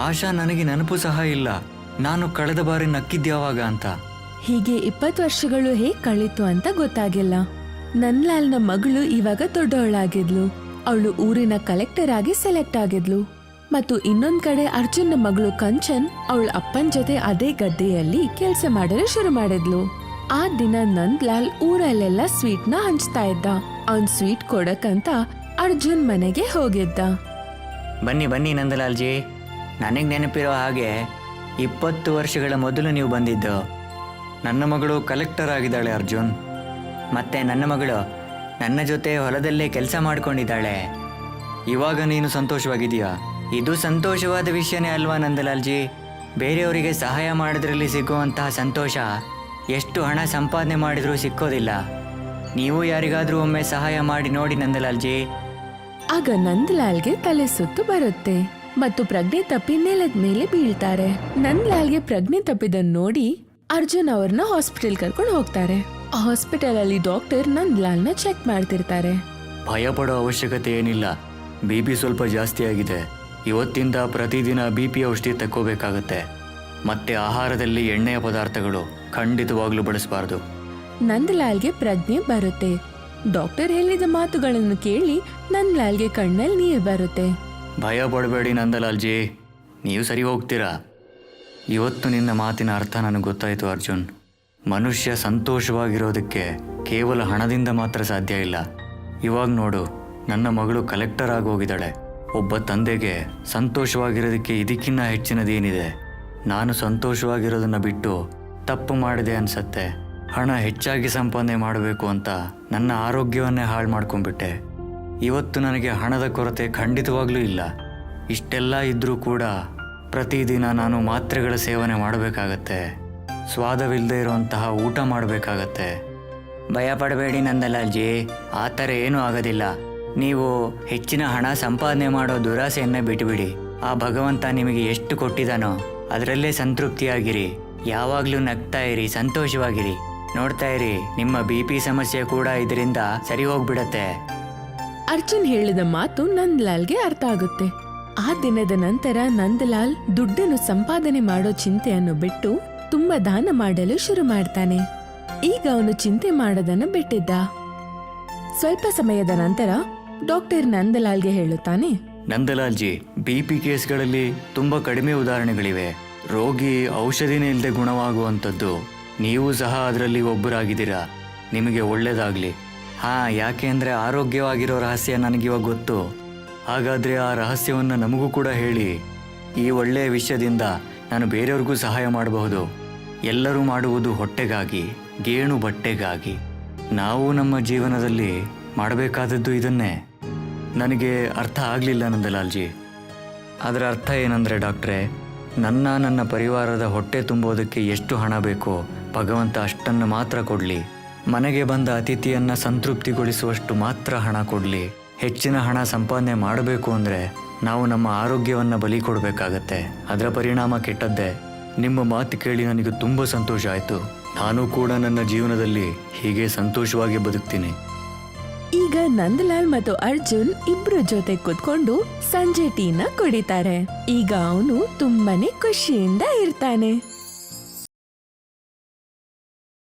ಆಶಾ ನನಗೆ ನೆನಪು ಸಹ ಇಲ್ಲ ನಾನು ಕಳೆದ ಬಾರಿ ನಕ್ಕಿದ್ಯಾವಾಗ ಅಂತ. ಹೀಗೆ 20 ವರ್ಷಗಳು ಹೇಗ್ ಕಳೀತು ಅಂತ ಗೊತ್ತಾಗಿಲ್ಲ. ನನ್ಲಾಲ್ನ ಮಗಳು ಇವಾಗ ದೊಡ್ಡವಳಾಗಿದ್ಲು. ಅವಳು ಊರಿನ ಕಲೆಕ್ಟರ್ ಆಗಿ ಸೆಲೆಕ್ಟ್ ಆಗಿದ್ಲು. ಮತ್ತು ಇನ್ನೊಂದ್ ಕಡೆ ಅರ್ಜುನ್ನ ಮಗಳು ಕಂಚನ್ ಅವಳ ಅಪ್ಪನ ಜೊತೆ ಅದೇ ಗದ್ದೆಯಲ್ಲಿ ಕೆಲಸ ಮಾಡಲು ಶುರು ಮಾಡಿದ್ಲು. ಆ ದಿನ ನಂದ್ಲಾಲ್ ಊರಲ್ಲೆಲ್ಲ ಸ್ವೀಟ್ ನ ಹಂಚ್ತಾ ಇದ್ದ. ಅವನ್ ಸ್ವೀಟ್ ಕೊಡಕ್ಕಂತ ಅರ್ಜುನ್ ಮನೆಗೆ ಹೋಗಿದ್ದ. ಬನ್ನಿ ಬನ್ನಿ ನಂದಲಾಲ್ಜಿ, ನನಗೆ ನೆನಪಿರೋ ಹಾಗೆ 20 ವರ್ಷಗಳ ಮೊದಲು ನೀವು ಬಂದಿದ್ದು. ನನ್ನ ಮಗಳು ಕಲೆಕ್ಟರ್ ಆಗಿದ್ದಾಳೆ ಅರ್ಜುನ್. ಮತ್ತೆ ನನ್ನ ಮಗಳು ನನ್ನ ಜೊತೆ ಹೊಲದಲ್ಲೇ ಕೆಲಸ ಮಾಡ್ಕೊಂಡಿದ್ದಾಳೆ. ಇವಾಗ ನೀನು ಸಂತೋಷವಾಗಿದೆಯಾ? ಇದು ಸಂತೋಷವಾದ ವಿಷಯನೇ ಅಲ್ವಾ ನಂದಲಾಲ್ಜಿ? ಬೇರೆಯವರಿಗೆ ಸಹಾಯ ಮಾಡೋದ್ರಲ್ಲಿ ಸಿಗುವಂತಹ ಸಂತೋಷ ಎಷ್ಟು ಹಣ ಸಂಪಾದನೆ ಮಾಡಿದ್ರೂ ಸಿಕ್ಕೋದಿಲ್ಲ. ನೀವು ಯಾರಿಗಾದ್ರೂ ಒಮ್ಮೆ ಸಹಾಯ ಮಾಡಿ ನೋಡಿ ನಂದಲಾಲ್ಜಿ. ಆಗ ನಂದಲಾಲ್ಗೆ ತಲೆ ಸುತ್ತು ಬರುತ್ತೆ ಮತ್ತು ಪ್ರಜ್ಞೆ ತಪ್ಪಿ ನೆಲದ ಮೇಲೆ ಬೀಳ್ತಾರೆ. ನಂದಲಾಲ್ಗೆ ಪ್ರಜ್ಞೆ ತಪ್ಪಿದನ್ನು ನೋಡಿ ಅರ್ಜುನ್ ಅವ್ರನ್ನ ಹಾಸ್ಪಿಟಲ್ ಕರ್ಕೊಂಡು ಹೋಗ್ತಾರೆ. ಆ ಹಾಸ್ಪಿಟಲ್ ಅಲ್ಲಿ ಡಾಕ್ಟರ್ ನಂದಲಾಲ್ನ ಚೆಕ್ ಮಾಡ್ತಿರ್ತಾರೆ. ಭಯ ಪಡೋ ಅವಶ್ಯಕತೆ ಏನಿಲ್ಲ, BP ಸ್ವಲ್ಪ ಜಾಸ್ತಿ ಆಗಿದೆ. ಇವತ್ತಿಂದ ಪ್ರತಿದಿನ BP ಔಷಧಿ ತಕ್ಕೋಬೇಕಾಗತ್ತೆ. ಮತ್ತೆ ಆಹಾರದಲ್ಲಿ ಎಣ್ಣೆಯ ಪದಾರ್ಥಗಳು ಖಂಡಿತವಾಗ್ಲೂ ಬಳಸಬಾರ್ದು. ನಂದಲಾಲ್ಗೆ ಪ್ರಜ್ಞೆ ಬರುತ್ತೆ. ಡಾಕ್ಟರ್ ಹೇಳಿದ ಮಾತುಗಳನ್ನು ಕೇಳಿ ನಂದಲಾಲ್ಗೆ ಕಣ್ಣಲ್ಲಿ ನೀರು ಬರುತ್ತೆ. ಭಯ ಪಡಬೇಡಿ ನಂದಲಾಲ್ಜಿ, ನೀವು ಸರಿ ಹೋಗ್ತೀರಾ. ಇವತ್ತು ನಿನ್ನ ಮಾತಿನ ಅರ್ಥ ನನಗೆ ಗೊತ್ತಾಯಿತು ಅರ್ಜುನ್. ಮನುಷ್ಯ ಸಂತೋಷವಾಗಿರೋದಕ್ಕೆ ಕೇವಲ ಹಣದಿಂದ ಮಾತ್ರ ಸಾಧ್ಯ ಇಲ್ಲ. ಇವಾಗ ನೋಡು, ನನ್ನ ಮಗಳು ಕಲೆಕ್ಟರ್ ಆಗಿ ಹೋಗಿದ್ದಾಳೆ. ಒಬ್ಬ ತಂದೆಗೆ ಸಂತೋಷವಾಗಿರೋದಕ್ಕೆ ಇದಕ್ಕಿನ್ನ ಹೆಚ್ಚಿನದೇನಿದೆ? ನಾನು ಸಂತೋಷವಾಗಿರೋದನ್ನ ಬಿಟ್ಟು ತಪ್ಪು ಮಾಡಿದೆ ಅನ್ಸತ್ತೆ. ಹಣ ಹೆಚ್ಚಾಗಿ ಸಂಪಾದನೆ ಮಾಡಬೇಕು ಅಂತ ನನ್ನ ಆರೋಗ್ಯವನ್ನೇ ಹಾಳು ಮಾಡ್ಕೊಂಡ್ಬಿಟ್ಟೆ. ಇವತ್ತು ನನಗೆ ಹಣದ ಕೊರತೆ ಖಂಡಿತವಾಗ್ಲೂ ಇಲ್ಲ. ಇಷ್ಟೆಲ್ಲ ಇದ್ರೂ ಕೂಡ ಪ್ರತಿದಿನ ನಾನು ಮಾತ್ರೆಗಳ ಸೇವನೆ ಮಾಡಬೇಕಾಗತ್ತೆ. ಸ್ವಾದವಿಲ್ಲದೆ ಇರುವಂತಹ ಊಟ ಮಾಡಬೇಕಾಗತ್ತೆ. ಭಯ ಪಡಬೇಡಿ ನಂದಲಾಲ್ಜಿ, ಆ ಥರ ಏನೂ ಆಗೋದಿಲ್ಲ. ನೀವು ಹೆಚ್ಚಿನ ಹಣ ಸಂಪಾದನೆ ಮಾಡೋ ದುರಾಸೆಯನ್ನೇ ಬಿಟ್ಟುಬಿಡಿ. ಆ ಭಗವಂತ ನಿಮಗೆ ಎಷ್ಟು ಕೊಟ್ಟಿದ್ದಾನೋ ಅದರಲ್ಲೇ ಸಂತೃಪ್ತಿಯಾಗಿರಿ. ಯಾವಾಗಲೂ ನಗ್ತಾ ಇರಿ, ಸಂತೋಷವಾಗಿರಿ. ನೋಡ್ತಾ ಇರಿ, ನಿಮ್ಮ BP ಸಮಸ್ಯೆ ಕೂಡ ಇದರಿಂದ ಸರಿ ಹೋಗ್ಬಿಡತ್ತೆ. ಅರ್ಜುನ್ ಹೇಳಿದ ಮಾತು ನಂದಲಾಲ್ಗೆ ಅರ್ಥ ಆಗುತ್ತೆ. ಆ ದಿನದ ನಂತರ ನಂದಲಾಲ್ ದುಡ್ಡನ್ನು ಸಂಪಾದನೆ ಮಾಡೋ ಚಿಂತೆಯನ್ನು ಬಿಟ್ಟು ತುಂಬಾ ದಾನ ಮಾಡಲು ಶುರು ಮಾಡ್ತಾನೆ. ಈಗ ಅವನು ಚಿಂತೆ ಮಾಡೋದನ್ನು ಬಿಟ್ಟಿದ್ದ. ಸ್ವಲ್ಪ ಸಮಯದ ನಂತರ ಡಾಕ್ಟರ್ ನಂದಲಾಲ್ಗೆ ಹೇಳುತ್ತಾನೆ, ನಂದಲಾಲ್ಜಿ, BP ಕೇಸ್ಗಳಲ್ಲಿ ತುಂಬ ಕಡಿಮೆ ಉದಾಹರಣೆಗಳಿವೆ. ರೋಗಿ ಔಷಧಿನೇ ಇಲ್ಲದೆ ಗುಣವಾಗುವಂಥದ್ದು. ನೀವು ಸಹ ಅದರಲ್ಲಿ ಒಬ್ಬರಾಗಿದ್ದೀರಾ. ನಿಮಗೆ ಒಳ್ಳೇದಾಗಲಿ. ಯಾಕೆ ಅಂದರೆ ಆರೋಗ್ಯವಾಗಿರೋ ರಹಸ್ಯ ನನಗಿವಾಗ ಗೊತ್ತು. ಹಾಗಾದರೆ ಆ ರಹಸ್ಯವನ್ನು ನಮಗೂ ಕೂಡ ಹೇಳಿ. ಈ ಒಳ್ಳೆಯ ವಿಷಯದಿಂದ ನಾನು ಬೇರೆಯವ್ರಿಗೂ ಸಹಾಯ ಮಾಡಬಹುದು. ಎಲ್ಲರೂ ಮಾಡುವುದು ಹೊಟ್ಟೆಗಾಗಿ, ಗೇಣು ಬಟ್ಟೆಗಾಗಿ. ನಾವು ನಮ್ಮ ಜೀವನದಲ್ಲಿ ಮಾಡಬೇಕಾದದ್ದು ಇದನ್ನೇ. ನನಗೆ ಅರ್ಥ ಆಗಲಿಲ್ಲ ನಂದಲಾಲ್ಜಿ. ಅದರ ಅರ್ಥ ಏನಂದರೆ ಡಾಕ್ಟ್ರೇ, ನನ್ನ ಪರಿವಾರದ ಹೊಟ್ಟೆ ತುಂಬೋದಕ್ಕೆ ಎಷ್ಟು ಹಣ ಬೇಕೋ ಭಗವಂತ ಅಷ್ಟನ್ನು ಮಾತ್ರ ಕೊಡಲಿ. ಮನೆಗೆ ಬಂದ ಅತಿಥಿಯನ್ನು ಸಂತೃಪ್ತಿಗೊಳಿಸುವಷ್ಟು ಮಾತ್ರ ಹಣ ಕೊಡಲಿ. ಹೆಚ್ಚಿನ ಹಣ ಸಂಪಾದನೆ ಮಾಡಬೇಕು ಅಂದರೆ ನಾವು ನಮ್ಮ ಆರೋಗ್ಯವನ್ನು ಬಲಿ ಕೊಡಬೇಕಾಗತ್ತೆ. ಅದರ ಪರಿಣಾಮ ಕೆಟ್ಟದ್ದೇ. ನಿಮ್ಮ ಮಾತು ಕೇಳಿ ನನಗೆ ತುಂಬ ಸಂತೋಷ ಆಯಿತು. ನಾನು ಕೂಡ ನನ್ನ ಜೀವನದಲ್ಲಿ ಹೀಗೆ ಸಂತೋಷವಾಗಿ ಬದುಕ್ತೀನಿ. ಈಗ ನಂದಲಾಲ್ ಮತ್ತು ಅರ್ಜುನ್ ಇಬ್ರು ಜೊತೆ ಕುತ್ಕೊಂಡು ಸಂಜೆ ಟೀನ ಕುಡಿತಾರೆ. ಈಗ ಅವನು ತುಂಬಾನೇ ಖುಷಿಯಿಂದ ಇರ್ತಾನೆ.